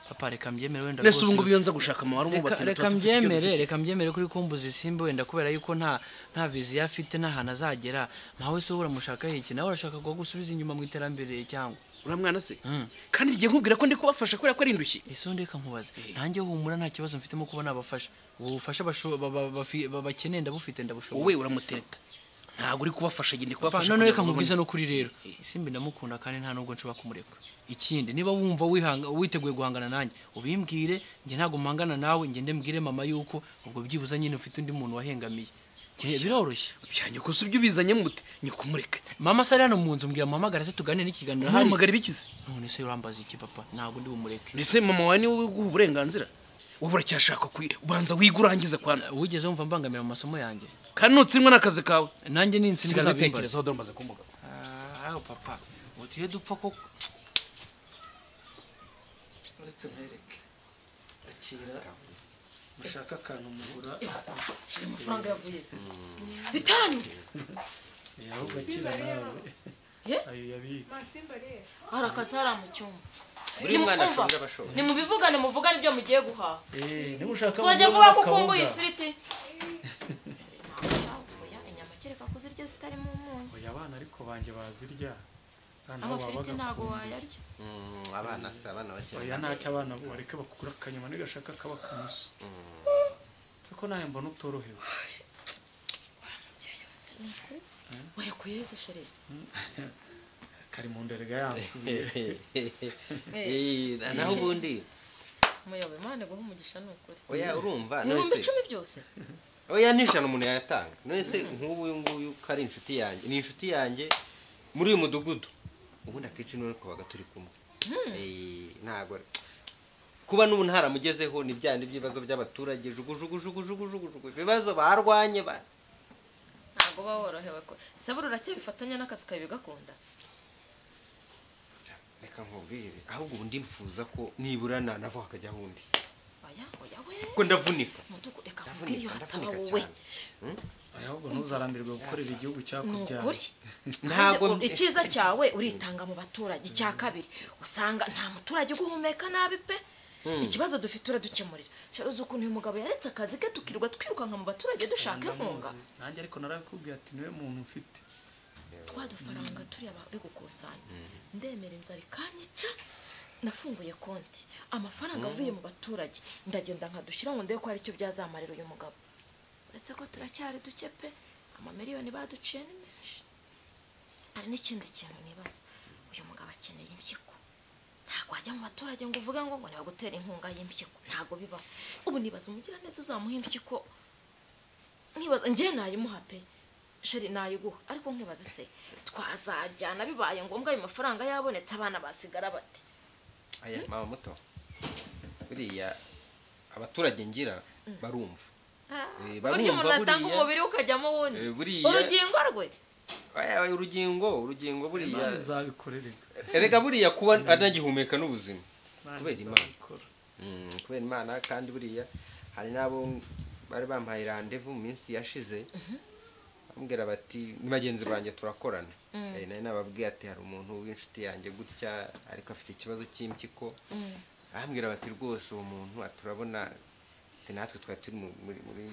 papa reka mbyemere wenda rwose ubu ngubu iyo nza gushaka mama warumubatira reka mbyemere kuri kumbuza isimba wenda kubera yuko nta viziyo afite n'ahantu azagera ntawe se uramushaka iki nawe urashaka gusubiza inyuma mu iterambere cyangwa uramwana se kandi igihe nkubwira ko ndi kubafasha kubera ko ari indushyi ese ndeka nkubaze nanjye humura nta kibazo mfitemo kuba nabafasha ubufasha bakeneye ndabufite ndabushoboye wowe uramutereta ntabwo uri kubafasha gende kubafasha none reka nkubwize no kuri rero isimbi ndamukunda kandi nta nubwo nshobora kumureka ikindi niba wumva witeguye guhangana nanjye ubimbwire njye ntabwo mpangana nawe njye ndembwire mama yuko ubwo byibuza nyine ufite undi muntu wahengamiye biroroshye byanye ko se ibyo bizanye mute nyuko mureke mama sari hano mu nzu mbwira muhamagara se tuganire n'ikiganiro hari muhamagara ibikize none se urambaza iki papa ntabwo ndi bumureke nese mama wawe niwe guha uburenganzira ubu uracyashaka ubanza wigurangize kwanza wigeze wumva mbangamira mu masomo yanjye kandi nutsinwa n'akazi kawe nanjye ninsinda uzabitekerezaho dore mbaze kumuga aho papa utiye dupfa ko uretse ntereke akira ushaka akantu mugura amafaranga yavuye bitanu yaho gakira nawe ayo yabika masimba rero harakaza hari mu cyumba buri mwana ashonje abashonje ni mubivugane muvugane ibyo mugiye guhaha niba ushaka wajya vuga ko ukumbuye ifiriti inyama kereka kuzirya zitarimo umunyu oya abana ariko banje bazirya amafiriti ntago wayarya abana se abana bakiri oya ntacyo abana bareke bakugura akanyama nigashaka kaba kanusu siko nawe mbona utorohewe wayakuye se shere kari mu nderega yansuye naho ubundi muyobe mane guha umugisha nukuri oya urumva none 10 byose oya nishana umuntu yatanga none se nk'ubu nguyu kari inshuti yanjye ni inshuti yanjye muri uyu mudugudu ubundi akici none ko bagaturi kumwe ntago kuba n'ubu ntaramugezeho ni byandi by'ibibazo by'abaturage jugujugujugujugujugu ibibazo barwanye ntago baworohewe ko sabura uracyabifatanya n'akazi kawe bigakunda reka nkubwire ahubwo ubundi mfuza ko niburana navo hakajya hundi oya we ko ndavunika mutuko reka nkubwire iyo hataba wowe ahubwo ntuzarambirwe gukorera igihugu cyakujyana ntago ikiza cyawe uritanga mu baturage cya kabiri usanga nta muturage guhumeka nabi pe ikibazo dufite uradukemurira sharuzo ukuntu uyu mugabo yaretse akazi ke tukirwa twirukanka mu baturage dushaka inkunga nanjye ariko narakubwiye ati niwe muntu ufite twadufaranga turi abari gukusanya ndemera inzara kanyica nafunguye konti amafaranga avuye mu baturage ndagenda nkadushyira ngo ndebe ko ari cyo byazamarira uyu mugabo uretse ko turacyari duke pe amamiliyoni baduciye ni menshi hari n'ikindi kintu nibaza uyu mugabo akeneye impyiko ntabwo wajya mu baturage ngo uvuge ngo niba gutera inkunga y'impyiko ntabwo bibaho ubu nibaza umugira neza uzamuha impyiko nkibaza njye nayimuha pe sheri nayiguha ariko nkibaza se twazajyana bibaye ngombwa ayo mafaranga yabonetse abana basigara bati aya mama muto buriya abaturage ngira barumva burya umuntu atanga umubiri ukajyamo wundi urugingo rwe urugingo buriya zabikorerega erega buriya kuba anagihumeka n'ubuzima kubera imana kandi buriya hari nabo bari bampaye rendezvous mu minsi yashize bambwira bati ni bagenzi banjye turakorana nari nababwiye ati hari umuntu w'inshuti yanjye gutya ariko afite ikibazo cy'impyiko bambwira bati rwose uwo muntu aturabona natwe twari turi muri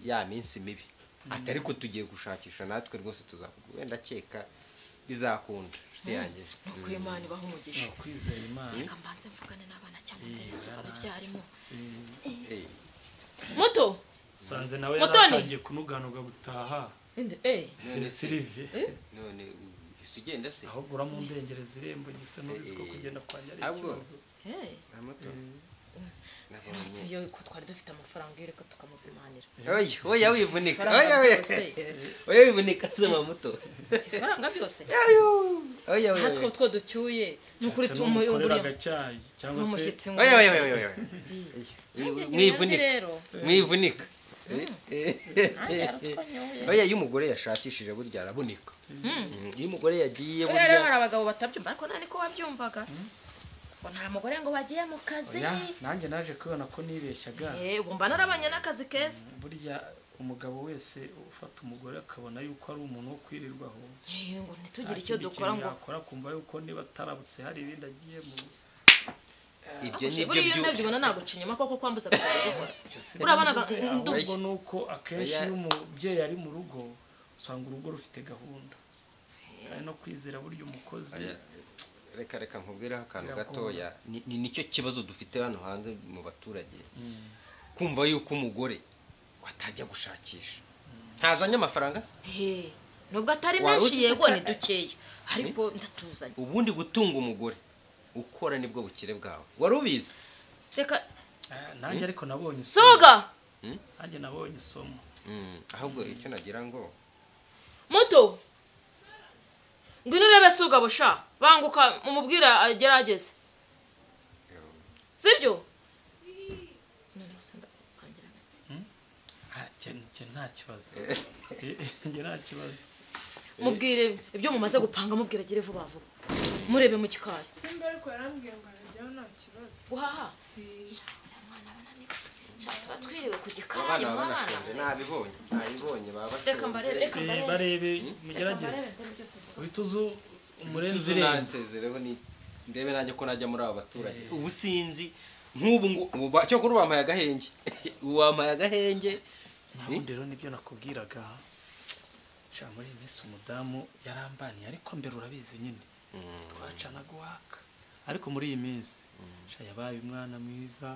ya minsi mibi ati ariko tugiye gushakisha natwe rwose tuzavuga wenda keka bizakunda inshuti yanjye nuko Imana ibaha umugisha kwizera Imana reka mbanze mvugane n'abana cyangwa ndabisuka bibyarimo muto sanze nawe yaratangiye kunuganuga gutaha none Sylvie none isugenda se ahubwo uramundengereza irembo gisa n'urizi ko kugenda kwa nyari ikibazo muto nasi yo ko twari dufite amafaranga yereka tukamuzimanira oya wivunika oya wivunika zama muto faranga byose oya hatwo two ducyuye nukuri tumuyunguriye agacyayi cyangwa se oya mwivunika oya iyo umugore yashakishije burya arabunika iyo umugore yagiye burya rero hari abagabo batabyumva ariko nani ko wabyumvaga ko nta mugore ngo bagiye mu kazi nanjye naje kubona ko nibeshyaga ubumva narabanye n'akazi keza burya umugabo wese ufata umugore akabona yuko ari umuntu wo kwirirwaho ngo ntitugire icyo dukora ngo akora kumva yuko niba atarabutse hari ibindi agiye mu ibyo ni byo byo ndabibona nagucinyama koko kwambuza gukora urabona ahubwo nuko akenshi iyo umubyeyi ari mu rugo usanga urugo rufite gahunda ari no kwizera buryo umukozi reka nkubwireho akantu gatoya nicyo kibazo dufite hano hanze mu baturage kumva yuko umugore atajya gushakisha ntazanye amafaranga se nubwo atari menshi yego ni dukeya ariko ndatuzanye ubundi gutunga umugore ukora nibwo bukire bwawe wari ubizi reka nanjye ariko nabonye soga nanjye nabonye isomo ahubwo icyo nagira ngo muto ngwino urebe soga busha banguka umubwira agerageze sibyo nta kibazo njye nta kibazo mubwire ibyo mumaze gupanga mubwira agire vuba vuba murebe mu gikari simba ariko yarambwiye ngo arajyaho nta kibazo guhaha twiriwe ku gikari nabibonye reka barebe mugerageze uhita uzu umurenzi nansezereho ndebe nanjye ko najya muri abo baturage ubu sinzi nk'ubu cyo kuri wampaye agahenge wampaye agahenge nabundi rero nibyo nakubwiraga sha muri Miss umudamu yarambaniye ariko mbere urabizi nyine twacana guhaka ariko muri iyi minsi sha yabaye umwana mwiza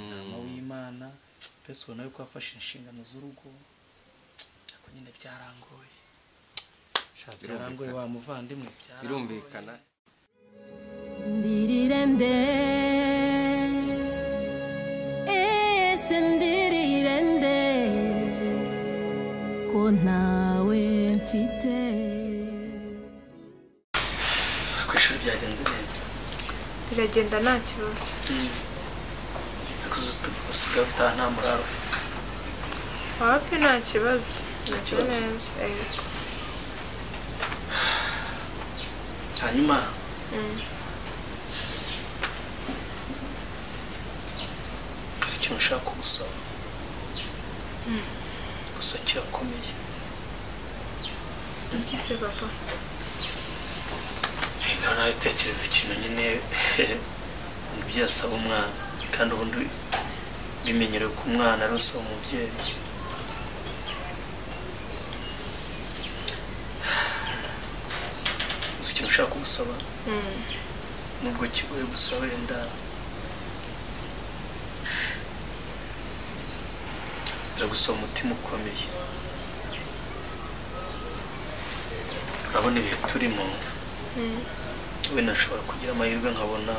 nama w'Imana pese ubona yuko afashe inshingano z'urugo ariko nyine byarangoye sha byarangoye wa muvandimwe birumvikana ndirirende ndirirende ko ntawe mfite ku ishuri byagenze neza biragenda nta kibazo usigaye utaha nta muraro ufite wapi nta kibazo nacyo neza hanyuma hari ikintu ushaka kugusaba gusa kirakomeye iki papa nawe utekereza ikintu nyine umubyeyi asaba umwana kandi ubundi bimenyerewe ko umwana ari usaba umubyeyi gusa ikintu ushaka kugusaba nubwo kigoye gusa wenda biragusaba umutima ukomeye urabona ibihe turimo wenda nshobora kugira amahirwe nkabona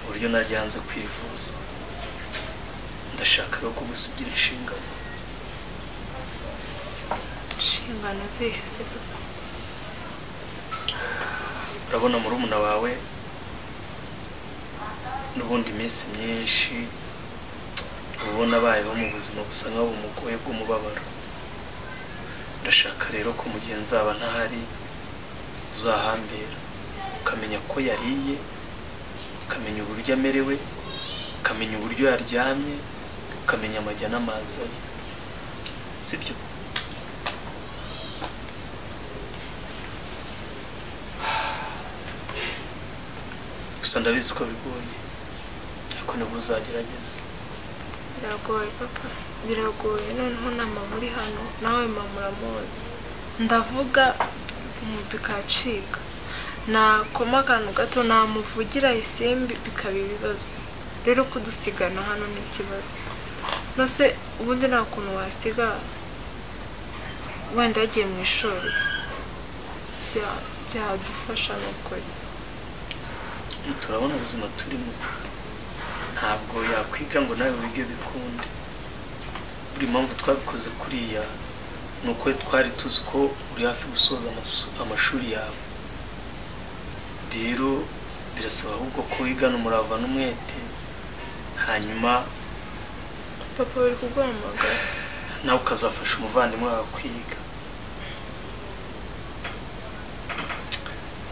uburyo najya hanze kwivuza ndashaka rero kugusigira inshingano zihe se papa urabona murumuna wawe n'ubundi iminsi myinshi ubona abayeho mu buzima busa nk'aho bumugoye bw'umubabaro ndashaka rero ko mu gihe nzaba ntahari uzahambira ukamenya ko yariye ukamenya uburyo amerewe ukamenya uburyo yaryamye ukamenya amajya n'amazi ye sibyo gusa ndabizi ko bigoye ariko nibwo uzagerageza biragoye papa biragoye noneho na mama uri hano nawe mama uramuzi ndavuga bikacika nakoma akantu gato namuvugira isimbi bikaba ibibazo rero kudusigana hano ni ikibazo nose ubundi nta kuntu wasiga wenda yagiye mu ishuri byadufasha n'ukuri turabona ubuzima turimo ntabwo yakwiga ngo nawe wige bikunde buri mpamvu twabikoze kuriya ni uko twari tuzi ko uri hafi gusoza amashuri yawe rero birasaba ahubwo ko wigana umurava n'umwete hanyuma papa uri kuguhamagara nawe ukazafasha umuvandimwe wawe kwiga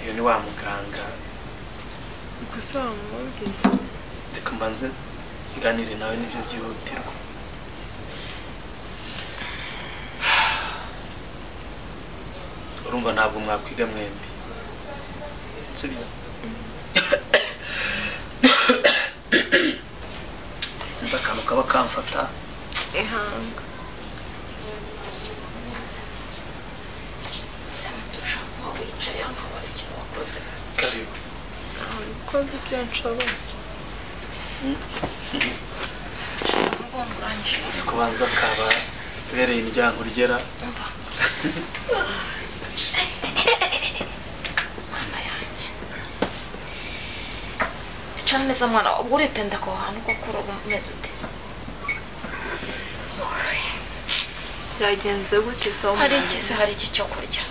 iyo ni wa muganga gusa wamubwiza reka mbanze nganire nawe n'ibyo byihutirwa urumva ntabwo mwakwiga mwembi sibyo sinzi akantu kaba kamfata ihanga dushaka kuba wicaye hano hari ikintu wakoze karibu ukoze ibyo nshoboye sikubanza kaba bereye imiryango urigera mwana yanjye icara neza mwana ubwo uritenda ko hantu koko uruba umeze ute byagenze gutya se hari iki se hari iki cyo kurya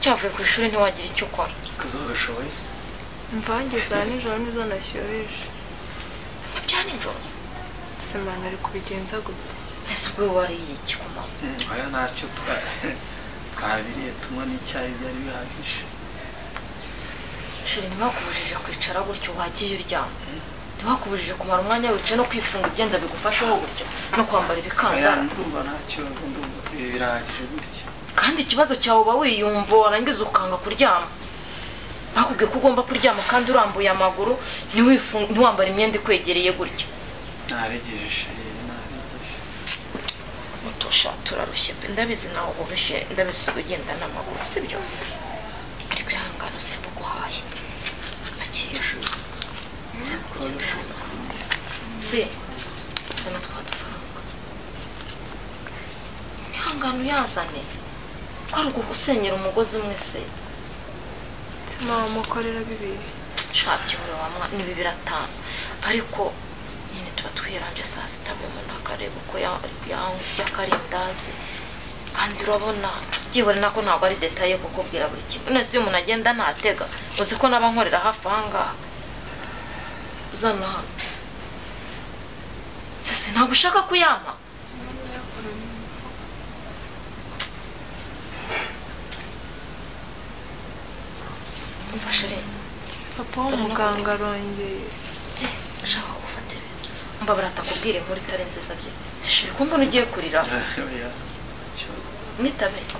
cyavuye ku ishuri ntiwagira icyo ukora akazuba gashoboye se imvange za nijoro nizo nashyuhije bya nijoro se mwana ari kubigenza gute ese ubwo wariye iki ku manywa aya ntacyo twabiriye tunywa n'icyayi byari bihagije shiri ntibakubujije kwicara gutyo wagiye uryama ntibakubujije kumara umwanya wicaye no kwifunga ibyenda bigufasheho gutyo no kwambara ibikandara ndumva nta kibazo ndumva birahagije gutya kandi ikibazo cyawe uba wiyumva warangiza ukanga kuryama bakubwiye ko ugomba kuryama kandi urambuye amaguru ntiwambare imyenda ikwegereye gutya naregeje shiri naregeje mutosha turarushye pe ndabizi nawe urushye ndabizi ugenda n'amaguru sibyo ariko ihangane usimba guhaye akira usimba kugenda si zana twa dufaranga ihangane uyazane ko ari ugusenyera umugozi umwe se mama mukorera bibiri shabye wamwa ni 2,500 ariko nyine tuba twiranje saa sita umuntu akareba uko yakarindazi kandi urabona byibore nako ntabwo ari detaye kukubwira buri kimwe nese iyo umuntu agenda ntatega uzi ko naba nkorera hafi ahangaha zana hano sese ntabwo ushaka kuyampa umfashe rero papa w'umuganga arongeye ashaka gufata ibintu mba baratakubwira inkuru itari nziza bye zishire kumva ugiye kurira mwitabe rero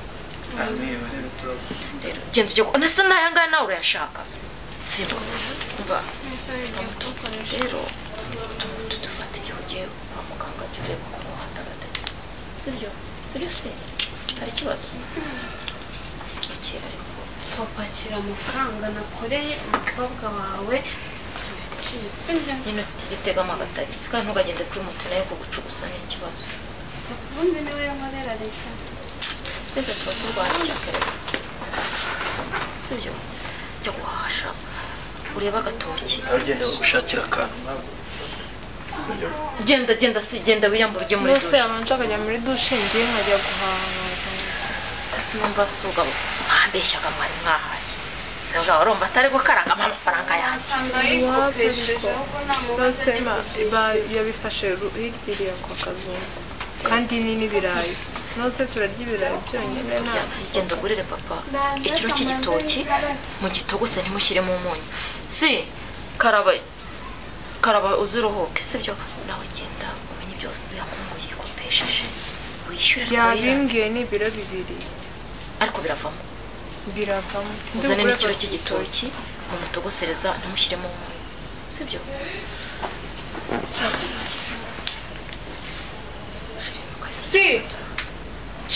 genda ujye nese nayangaya nawe urayashaka sindo mba rero tudufata igihe ugiye kwa muganga jya ureba ukuntu wahatagategeza sibyo sibyo se hari ikibazo akira ariko papa akira amafaranga nakoreye umukobwa wawe nyine utegamo agatagisi kandi ntugagende kuri moto nayo kugucugusa n'ikibazo ubundi niwe yankorera leta twese tuba turwara ishyaka rero sibyo jya guhahasha urebe agatoki ugenda gushakira akantu genda wiyambura ujye muri dushe yabanje akajya muri dushe ngiye nkajya guhaha sisi numva suga mwambeshyaga mwari mwahashye sibwa urumva atari gukarangamo amafaranga yanjye yabifashe hirya ako kazungu kandi ni n'ibirayi nose turarya ibirayi byonyine genda ugurire papa ikiro cy'igitoki mu gitogose ntimushyiremo umunyu si karaba uzuruhuke sibyo nawe genda umenye byose uyamungu yikopesheje wishyure yabimbwiye ni ibiro 2 ariko biravamo uzane n'ikiro cy'igitoki mu mutogosereza ntimushyiremo umunyu sibyo si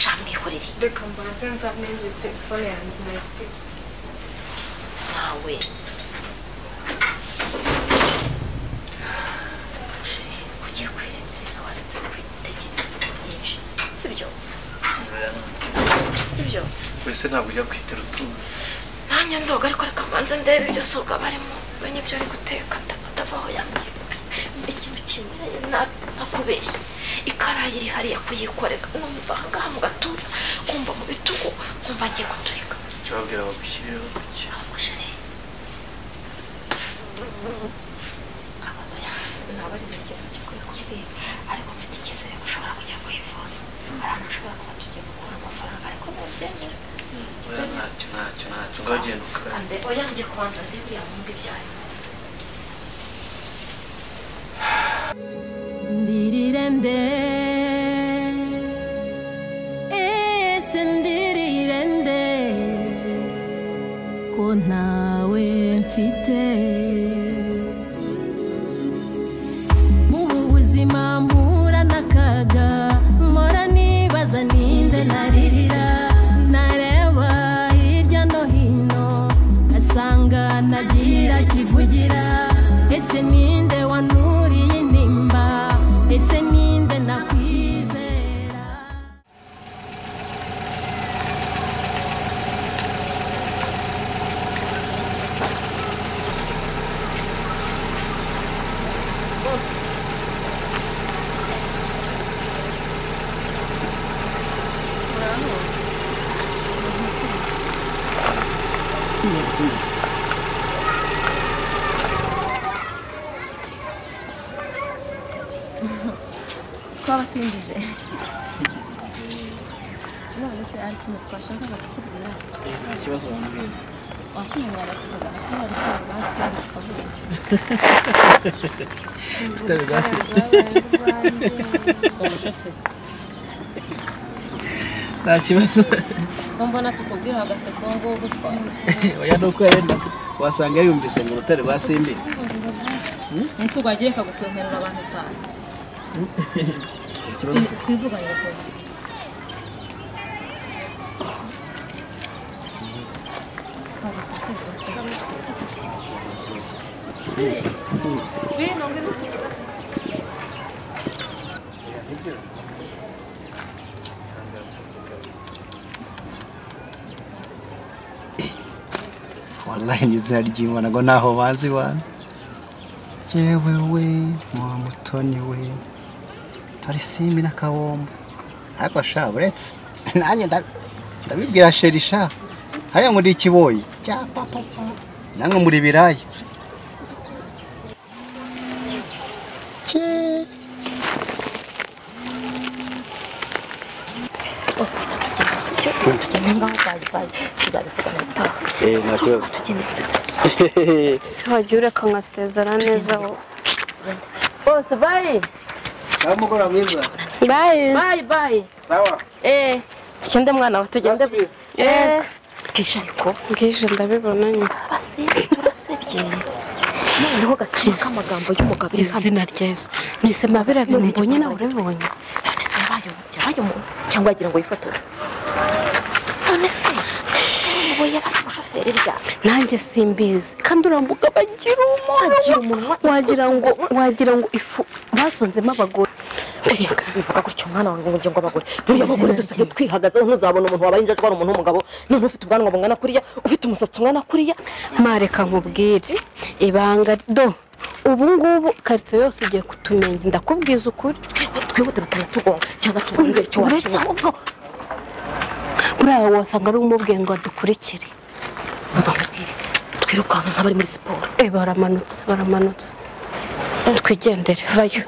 shamwihurire reka mbanze nzane telefone yanjye nayisi nawe ugiye kwiremereza waretse kwitekereza ibintu byinshi sibyo sibyo wese ntabwo ujya kwitera utuzi nanjye ndoga ariko reka mbanze ndebe ibyo suga barimo menye ibyo ari guteka atavaho yamwiza ikintu kimwe nakubeshye ikarayi iri hariya kuyikorera numva ahangaha mu gatuza kumva mu bitugu kumva ngiye guturika icyo babwira bagushyiriraho duke ntabwo ari ikintu gikwiye kubwira ariko mfite icyizere ko ushobora kujya kwivuza hari ahantu ushobora kuba tugiye gukura amafaranga ariko ntubyemera ntacyo ngagenda ukara kandi oya ngiye kubanza ndebwira mu mbi byayo ndirirende ese ndirirende ntawe mfite ubu buzima mpura n'akaga mpora nibaza ninde naririra nareba hirya no hino asanga nagira kivugira ese ninde wanuriye nimba ese ninde nakwizera twabatindije none se ari ikintu twashakaga kukubwira nta kibazo wambwira wakwihangana tukagana ko bari basi tukavuga ufite bigasi nta kibazo ko mbona tukubwira agaseko ngo gutwara oya nuko wenda wasanga yumvise ngo urutare rwa simbi ese ugwagiye kagukwemerera abantu utazi twivuganye rwose wallahi izina ry'Imana ngo naho bazi wana jewe we mwa mutoni we tari simbi nakabomba ariko sha uretse nanjye ndabibwira sherisha haya ngo ndikiboyi cya papa namwe muri biraya wajya ureka nkasezera neza wowe bose bayi mugoroba mwiza bayi sawa tugende mwana wa tugende bwije ariko bwije ndabibona nyine basibye turasebye noneho gatima k'amagambo y'umugabo iri hano izina ryesu nise mabira bimubonye nawe urabibonye none se yabaye umuntu cyangwa yagira ngo yifotoze none se ubu yaraye umushoferi rya nanjye simbizi kandi urambuga bagira umunwa wagira ngo ifu basonzemo abagore bivuga gutyo mwana wawe ngo ngo abagore buriya abagore dusigaye twihagazeho ntuzabona umuntu wabaye injajwa ari umuntu w'umugabo none ufite ubwanwa bungana kuriya ufite umusatsi ungana kuriya mareka nkubwire ibanga do ubu ngubu karitsiye yose igiye kutumenya ndakubwiza ukuri twihute tugonga cyangwa tubwire icyo uretse ahubwo buriya wasanga ari umubwiye ngo adukurikire twirukanka nk'abari muri siporo baramanutse twigendere vayo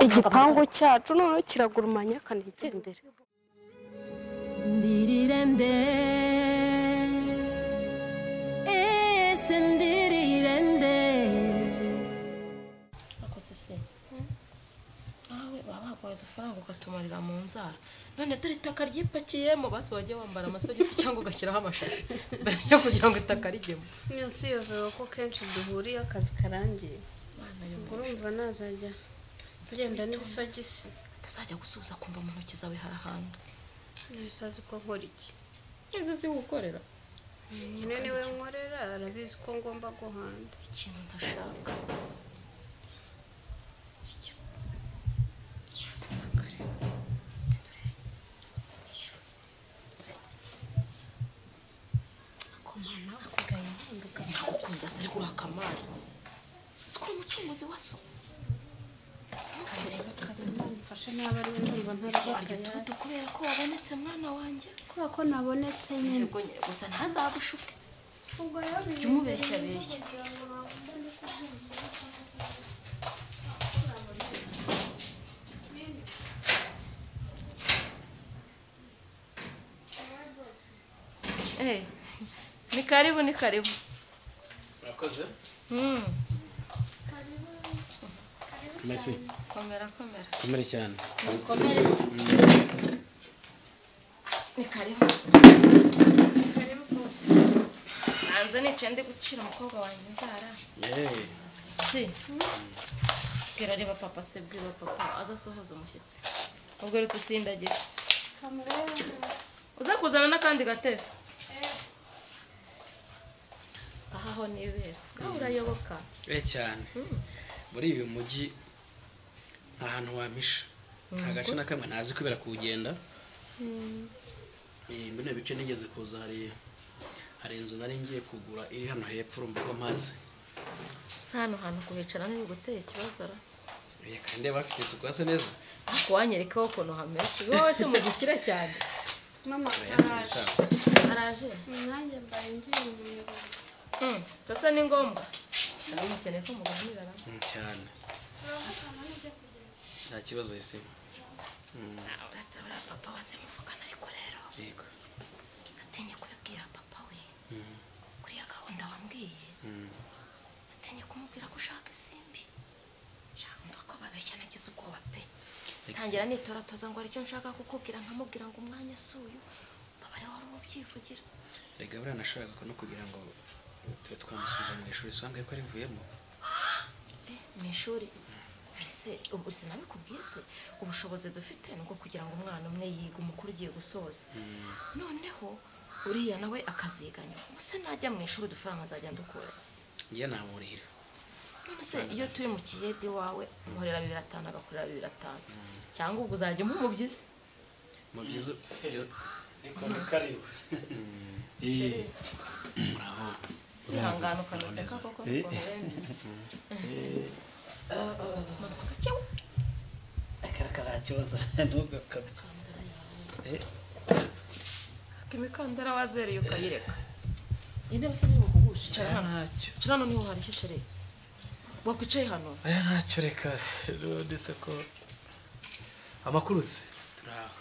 igipangu cyacu noneho kiragurumanya akanigendere ndirirende ese ndirirende akoze se nawe baba bagwaye udufaranga ukatumarira mu nzara none dore itaka ryipakiyemo basi wajya wambara amasogisi cyangwa ugashyiraho amashashi mbere yo kugira ngo itaka rijyemo mwese uyobewe ko kenshi duhuriye akazi karangiye urumva nazajya tugenda n'ibisogisi atazajya gusubiza kumva mu ntoki zawe harahanda ntibisazi ko nkora iki neza si gukorera nyine niwe nkorera arabizi ko ngomba guhanda ikintu ntashaka ndagukunda se ariko urakamari siko umucunguzi wa so kubera ko wabonetse mwana wanjye kubera ko nabonetse nyine gusa ntazagushuke jya umubeshya beshya ni karibu ni karibu murakoze merci komera komere cyane komere ni karibu maze nicaye ndi gucira umukobwa wanjye inzara si bwira reba papa se bwira papa aza asohoza umushyitsi ubwo rero tusindagira uza kuzana n'akandi gatebe ahaho nibera nawe urayoboka cyane muri uyu mujyi nta hantu wamisha nta gace na kamwe ntazi kubera kuwugenda mbene bice nigeze kuza hari inzu nari ngiye kugura iri hano hepfo urumva ko mpazi hano hantu kuhicara niba guteye ikibazo ra kandi bafite isuku hasa neza ariko wanyerekaho ukuntu hameze wowe se mu gikira cyane mama araje nanjye mbaye ngiye mu birori gusa ni ngombwa cyane mukeneye ko muganira cyane nta kibazo ese uretse buriya papa wase muvugana ariko rero yego natinye kubibwira papa we kuriya gahunda wambwiye natinye kumubwira ko ushaka isimbi mva ko babeshya nagize ubwoba pe tangira nitoratoza ngo aricyo nshaka kukubwira nkamubwira ngo umwanya suyu baba rero wari ubyivugira rega buriya nashakaga no kugira ngo tube twamusubiza mu ishuri usanga ko arivuyemo mu ishuri ese ubu sinabikubwiye se ubushobozi dufite nuko kugira ngo umwana umwe yiga umukuru ugiye gusoza noneho uriya nawe akaziganya ubuse najya mu ishuri udufaranga nzajya ndukura ngiye namurira none se iyo turi mu kiyede wawe nkorera 250 agakorera 250 cyangwa ubwo uzajya umubyize mubyize niko karibu bravo ihangana ukanaseka koko nuko murembe akarakara cyoza ntugakabe imikandara wazereye ukayireka intebe se niba kugusha cara hano cara hano niho hari shishere wakwicaye hano ntacyo reka ndetse ko amakuru se turaho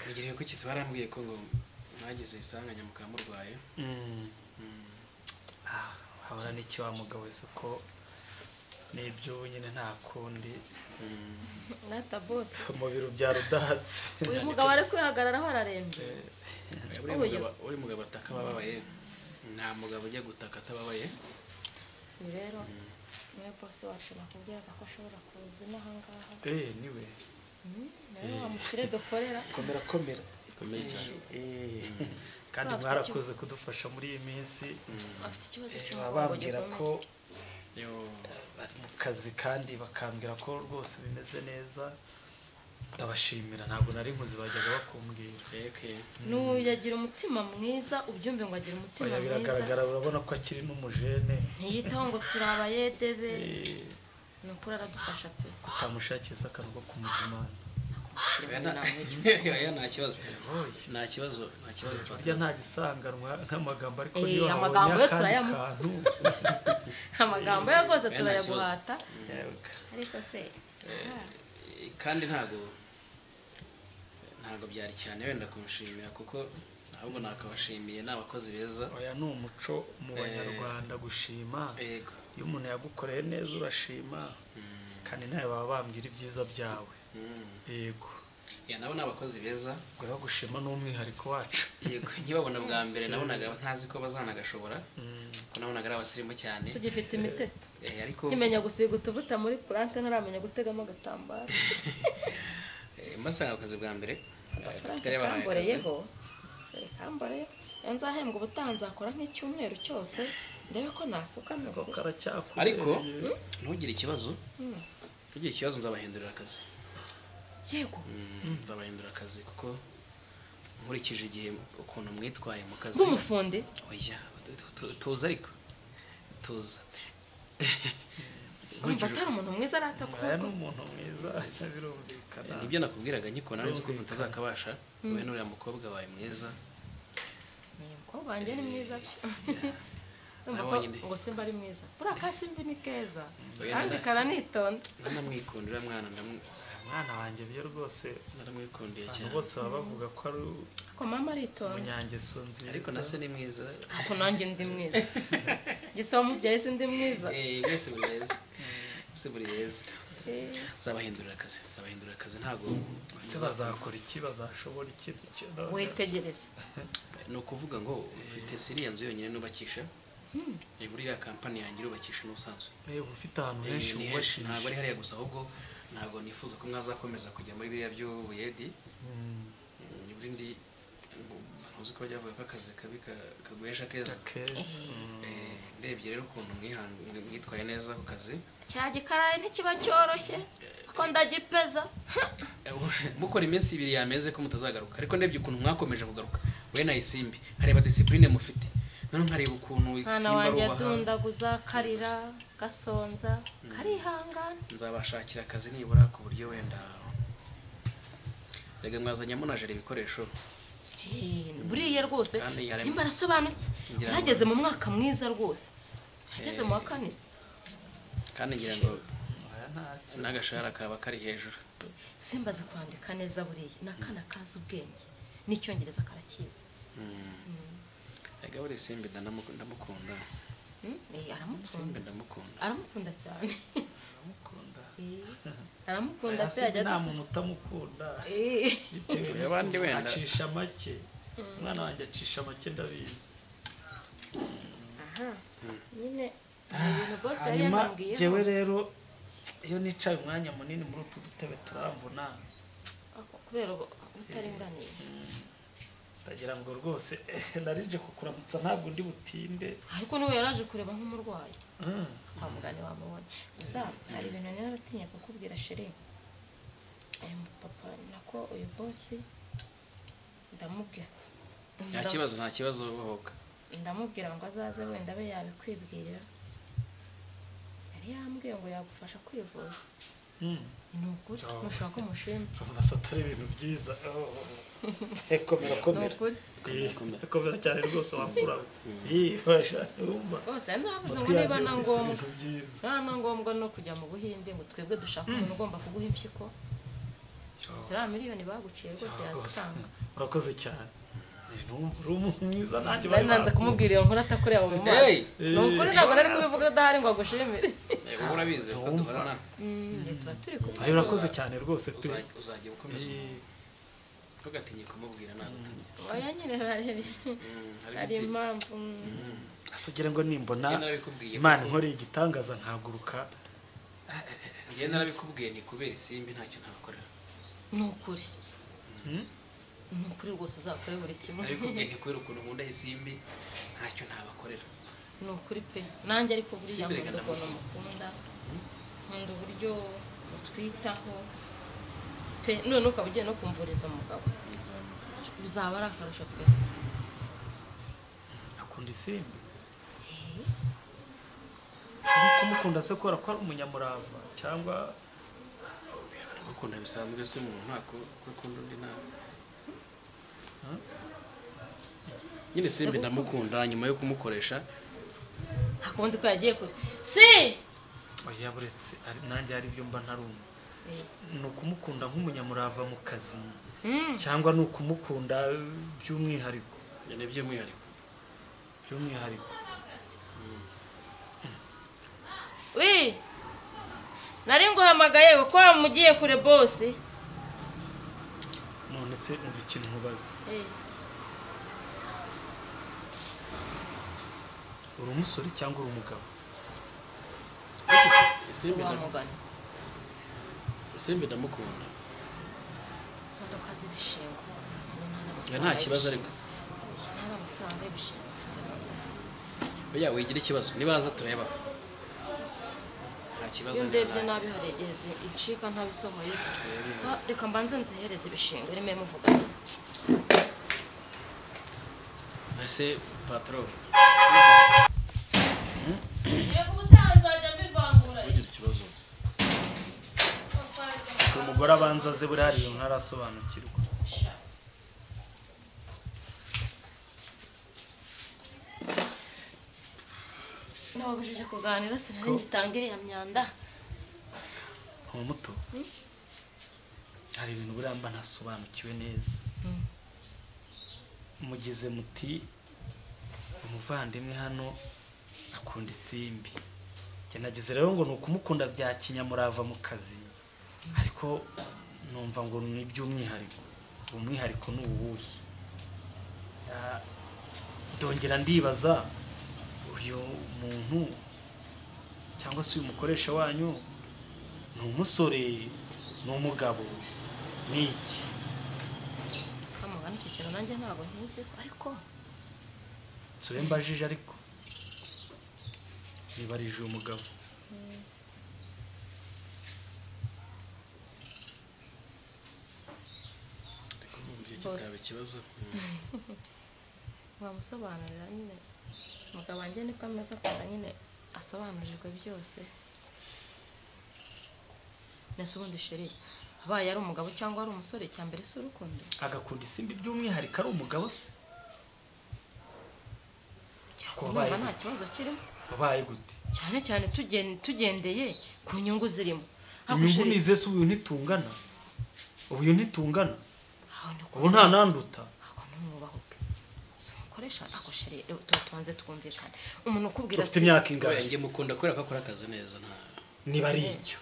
nigiriye ko kisi barambwiye ko ngo mwagize isanganya mukamurwaye habura n'iki wa mugabo wese ko nibyo nyine nta kundi nata boss mu biro bya rudatse uyu mugabo ari kwihagararaho ararembye uri mugabo atakababaye nta mugabo ujya gutaka atababaye rero niwe boss wacu nakubwiraga ko ashobora kuza n'ahangaha niwe rero wamushyire dukorera komera komeye cyane kandi mwarakoze kudufasha muri iyi minsi afite ikibazo cyo bambwira ko bari mu kazi kandi bakambwira ko rwose bimeze neza ndabashimira ntabwo nari nkuzi bajyaga bakumbwira n'uyagira umutima mwiza ubyumve ngo agira umutima mwiza biragaragara urabona ko akiri n'umujene ntiyitaho ngo turabayedebe ni ukuri aradufasha pe kutamushakiza akantu ko kumuzimana nta kibazo burya nta gisanganwa nk'amagambo ariko niyo amagambo yo turayamuha amagambo yo rwose turayaguhata ariko se kandi ntago byari cyane wenda kumushimira kuko ahubwo nakabashimiye n'abakozi beza oya ni umuco mu banyarwanda gushima iyo umuntu yagukoreye neza urashima kandi nawe baba bambwira ibyiza byawe yego nabo ni abakozi beza rero gushima n'umwihariko wacu yego nkibabona bwa mbere nabonaga ntazi ko bazanagashobora ko nabonaga ari abasirimu cyane tugifite imiteto ariko kimenya gusiga utuvuta muri plante ntaramenya gutegamo agatambaro mbasanga akazi bwa mbere kamboreyeho kamboreyeho nzahembwa ubutaha nzakora nk'icyumweru cyose ndebe ko nasukana ariko ntugire ikibazo nzabahindurira akazi yego nzabahindura akazi kuko nkurikije igihe ukuntu mwitwaye mu kazi nk'umufundi oya tuza ariko tuza urumva atari umuntu mwiza aratakubwo ni umuntu mwiza birumvikana nibyo nakubwiraga nkiko nari nzi ko mutazakabasha wowe n'uriya mukobwa wawe mwiza umukobwa wanjye ni mwiza ngo simba ari mwiza buriya ka simba ni keza kandi karanitonda nanamwikundira mwana mwana wanjye byo rwose naramwikundiye cyane bose baba bavuga ko ari ko mama aritonda munyangeso nziza ariko nase ni mwiza ako nanjye ndi mwiza gisaba mubyaye se ndi mwiza mwese buri beza zabahindurira akazi ntago se bazakora iki bazashobora iki wetegereze ni ukuvuga ngo ufite siriya nzu yonyine nubakisha ni buriya kampani yanjye irubakisha n'ubusanzwe ufite ahantu henshi ni henshi ntabwo ari hariya gusa ahubwo ntabwo nifuza ko mwazakomeza kujya muri biriya by'ubuyedi n'ibindi ntuzi ko bajya bavuga ko akazi kabi kaguhesha keza ndebye rero ukuntu mwitwaye neza ku kazi cya gikaraye ntikiba cyoroshye ko ndagipeza mukora iminsi 2 yameze ko mutazagaruka ariko ndebye ukuntu mwakomeje kugaruka we na Isimbi nkareba discipline mufite none nkareba ukuntu Isimbi wanjye adundaguza karira gasonza karihangana nzabashakira akazi nibura ku buryo wenda rega mwazanye munajere ibikoresho buriye rwose Simba arasobanutse yarageze mu mwaka mwiza rwose yageze mu wa 4 kandi ngira ngo n'agashara kaba kari hejuru Simba azi kwandika neza buriye nakana kazi ubwenge n'icyongereza karakiza rega buri Simbi ndamukunda aramukunda cyane aramukunda pe ajya nta muntu utamukunda bitewe abandi wenda acisha make umwana wanjye acisha make ndabizi nyine ibintu boss yari hanyuma yanambwiye jewe rero iyo nicaye umwanya munini muri utu dutebe turamvuna kubera utaringaniye ndagira ngo rwose narije kukuramutsa ntabwo ndi butinde ariko niwe yaraje kureba nk'umurwayi amugane wamubonye gusa hari ibintu naratinya kukubwira Sheri papa nako uyu boss ndamubwira nta kibazo wohoka ndamubwira ngo azaze wenda abe yabikwibwirira yari yambwiye ngo yagufasha kwivuza ni ukuri mushaka umushimwe urabona ibintu byiza komera cyane rwose wamfura rwose navuze ngo niba na ngombwa no kujya mu Buhinde ngo twebwe dushaka umuntu ugomba kuguha impyiko ziriya miliyoni baguciye rwose yazitanga urakoze cyane mwiza nanjye nanze kumubwira iyo nkuru atakureba mu maso ni ukuri ntabwo nari kubivuga adahari ngo agushimire urabizi ko duhorana tuba turi kumwe ayo urakoze cyane rwose pe uzagiye ukomeza tugatinye kumubwira nagutumye oya nyine hari impamvu asugira ngo nimbona Imana inkoreye igitangaza nkaguruka njye narabikubwiye ni kubera Isimbi ntacyo ntabakorera ni ukuri ni ukuri rwose uzakore buri kimwe ariko ni kubera ukuntu nkunda Isimbi ntacyo ntabakorera ni ukuri pe nanjye ariko buriya nkunda ukuntu mukunda nkunda uburyo utwitaho pe none ukaba ugiye no kumvuriza umugabo bizaba ari akarusho pe akunda Isimbi kumukunda se kubera ko ari umunyamurava cyangwa gukunda bisanzwe se umuntu ntako gukunda undi nawe nyine Simbi ndamukunda nyuma yo kumukoresha hakundi ko yagiye kure si oya buretse nanjye hari ibyo mba ntarumva ni ukumukunda nk'umunyamurava mu kazi cyangwa ni ukumukunda by'umwihariko by'umwihariko nari nguhamagaye kuko wamugiye kure boss none se umva ikintu nkubaza uri umusore cyangwa uri umugabo Isimbi ndamukunda imodoka z'ibishingo nta kibazo ariko nta amafaranga y'ibishingo oya wigira ikibazo nibaza tureba nta kibazo iyo ndebye nabi hari igihe icika ntabisohoye reka mbanze nzihereze ibishingo rimwe muvuga ese patro yego ubutanzajya mbivangura ugira ikibazo umugore abanza aze buri hari ibintu ntarasobanukirwa nababujije kuganira sinari ngitangire ya myanda muto hari ibintu buriya mba ntasobanukiwe neza mugize muti umuvandimwe hano akunda Isimbi njye nagize rero ngo ni ukumukunda bya kinyamurava mu kazi ariko numva ngo ni iby'umwihariko umwihariko ni uwuhe ndongera ndibaza uyu muntu cyangwa se uyu mukoresha wanyu ni umusore ni umugabo ni iki kamugana icyo kintu nanjye ntabwo nkizi ariko nsore mbajije ariko nibarije umugabo ikibazo wamusobanurira nyine umugabo wanjye niko ameze akunda nyine asobanurirwa byose nese ubundi sheri abaye ari umugabo cyangwa ari umusore cya mbere si urukundo agakunda isimbi by'umwihariko ari umugabo se kumva nta kibazo kirimo wabaye gute cyane cyane tugendeye ku nyungu zirimo inyungu nize se ubu ntitungana ubu ntitungana ubu nta nanduta umukoresha akosheri tubanze twumvikane umuntu ukubwira ufite imyaka ingahe njye mukunda kubera ko akora akazi neza niba ari icyo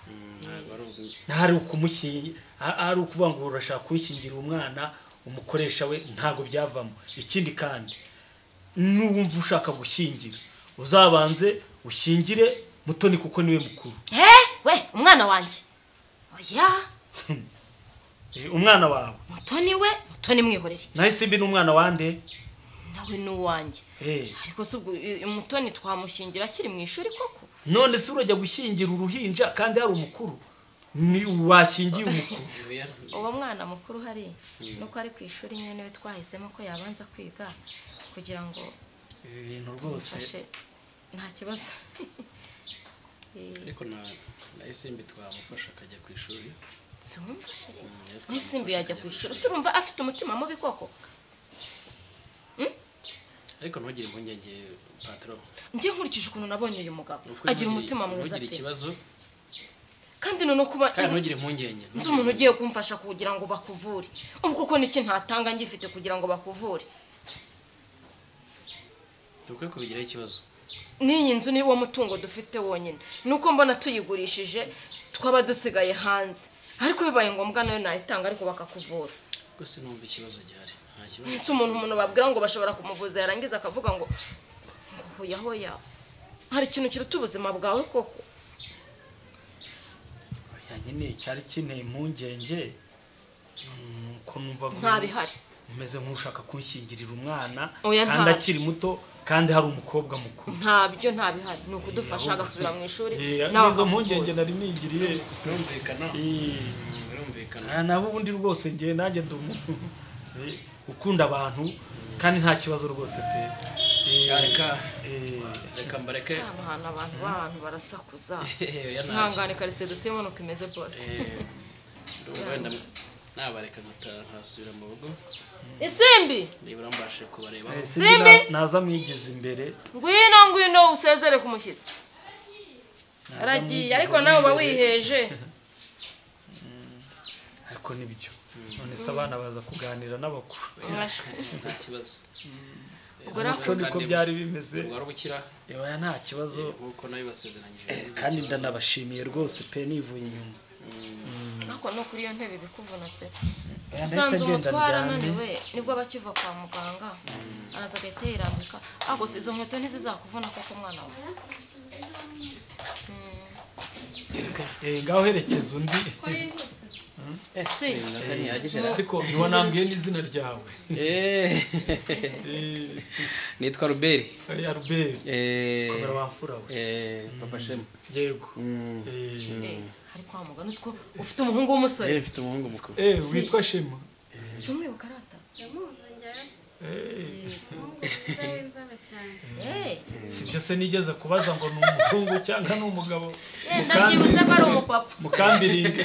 ntari ukumushyingira ari ukuvuga ngo urashaka kunshyingira umwana umukoresha we ntabwo byavamo ikindi kandi n'uwumva ushaka gushyingira uzabanze ushyingire Mutoni kuko niwe mukuru we umwana wanjye oya umwana wawe Mutoni mwihorere nawe simbi n'umwana wande nawe n'uwanjye ariko se ubwo Mutoni twamushyingira akiri mu ishuri koko none se urajya gushyingira uruhinja kandi hari umukuru ni washyingiye umukuru uwo mwana mukuru hari nuko ari ku ishuri nyine niwe twahisemo ko yabanza kwiga kugira ngo ibintu rwose nta kibazo ariko na isimbi twamufasha akajya ku ishuri simumfashe n'isimbi yajya ku ishuri se urumva afite umutima mubi koko ariko ntugire impungenge patro njye nkurikije ukuntu nabonye uyu mugabo agira umutima mwiza pe ikibazo kandi none kuba kandi ntugire impungenge nzi umuntu ugiye kumfasha kugira ngo bakuvure ubu kuko niki ntatanga ngifite kugira ngo bakuvure dukwiye kubigiraho ikibazo n'iyi nzu ni wo mutungo dufite wonyine nuko mbona tuyigurishije twaba dusigaye hanze ariko bibaye ngombwa nayo nayitanga ariko bakakuvura gusa numva ikibazo gihari nta kibazo ese umuntu babwira ngo bashobora kumuvuza yarangiza akavuga ngo hoya hari ikintu kiruta ubuzima bwawe koko nyine cyari kineye impungenge ko numva ntabihari umeze nk'ushaka kunshyingirira umwana Oya, kandi akiri muto kandi hari umukobwa mukuru ntabyo ntabihari ni ukudufasha agasubira mu ishuri n'izo mpungenge nari nigiriye birumvikana naho ubundi rwose ngiye nanjye ndi umuntu ukunda abantu kandi nta kibazo rwose pe reka mbareke ahantu abantu barasakuza ihangane karitsiye dutuyemo nuko imeze bose wenda nabareka ntasubira mu rugo isimbi nibura mbashe kubareba simbi naza mwigize imbere ngwino usezere ku mushyitsi aragiye ariko nawe uba wiheje ariko nibyo none se abana baza kuganira n'abakuru nta kibazo ubwo niko byari bimeze ubukira yewe nta kibazo nkuko nayo basezeranyije kandi ndanabashimiye rwose pe nivuye inyuma ariko no kuri iyo ntebe bikuvuna pe usanze umutwara naniwe nibwo bakiva kwa muganga araza agahita yirambika ahubwo izo nkweto ntizizakuvuna koko mwana wawe ngaho herekeza undi ariko ntiwanambwiye n'izina ryawe nitwa Ruberi Ruberi komera wamfura we papa Shema yego ariko wa muganga uzi ko ufite umuhungu w'umusore mfite umuhungu mukuru witwa Shema si umwibuka arata sibyo se nigeze kubaza ngo ni umuhungu cyangwa ni umugabo ndabyibutse ko ari umupapa mukambiringe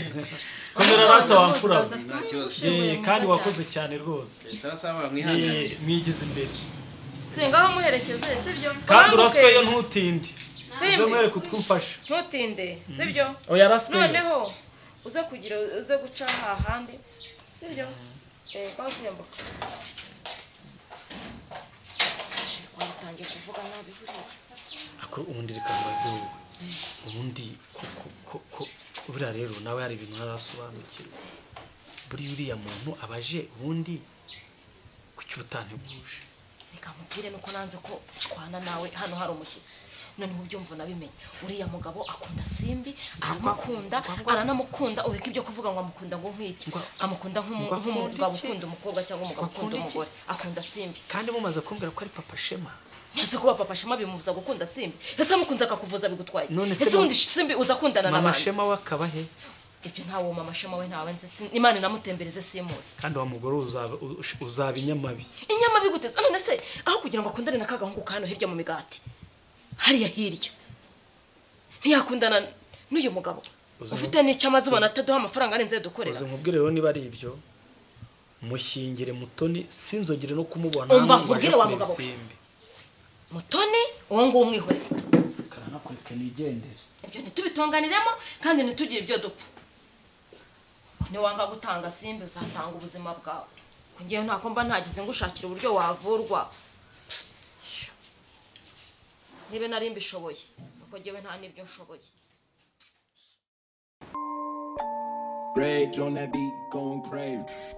komera rata wamfura kandi wakoze cyane rwose mwigize imbere singaho muherekeze sibyo kandi urasweyo ntutinde uze mwereke utwumfasha ntutinde sibyo noneho uze guca hahandi sibyo kwa simbuka watangiye kuvuga nabi buriya ako ubundi reka mbaze wowe ubundi buriya rero nawe hari ibintu ntarasobanukirwa buriya uriya muntu abaje ubundi kuki utanteguje reka mubwire nuko nanze ko twana nawe hano hari umushyitsi noneho ubyumva nabimenye uriya mugabo akunda Simbi aranamukunda ureka ibyo kuvuga ngo amukunda ngo nk'iki amukunda nk'umugabo ukunda umukobwa cyangwa umugabo ukunda umugore akunda Simbi kandi mumaze kumbwira ko ari papa Shema ese kuba papa Shema bimuvuza gukunda Simbi ese amukunze akakuvuza bigutwaye ese undi Simbi uzakundana n'abandi mama Shema wakabahe ibyo ntawo mama Shema we ntawe nzi Imana namutembereze simuzi kandi wa mugore uzaba inyamabi guteza none se aho kugira ngo akundane na kagahungu kano hirya mu migati hariya hirya ntiyakundana n'uyu mugabo ufite n'icyamaze ubona ataduha amafaranga arenze dukorera nkubwire rero niba ari ibyo mushyingire Mutoni sinzogere no kumubona umva nkubwire wa mugabo Mutoni uwo nguwo umwihorere karanakureke nigendere ibyo ntitubitonganiremo kandi ntitugire ibyo dupfa niwanga gutanga Simbi uzatanga ubuzima bwawe kungiye ntako mba ntagize ngo ushakire uburyo wavurwa nibe nari mbishoboye nuko ngewe nta nibyo nshoboye Rage on that beat going crazy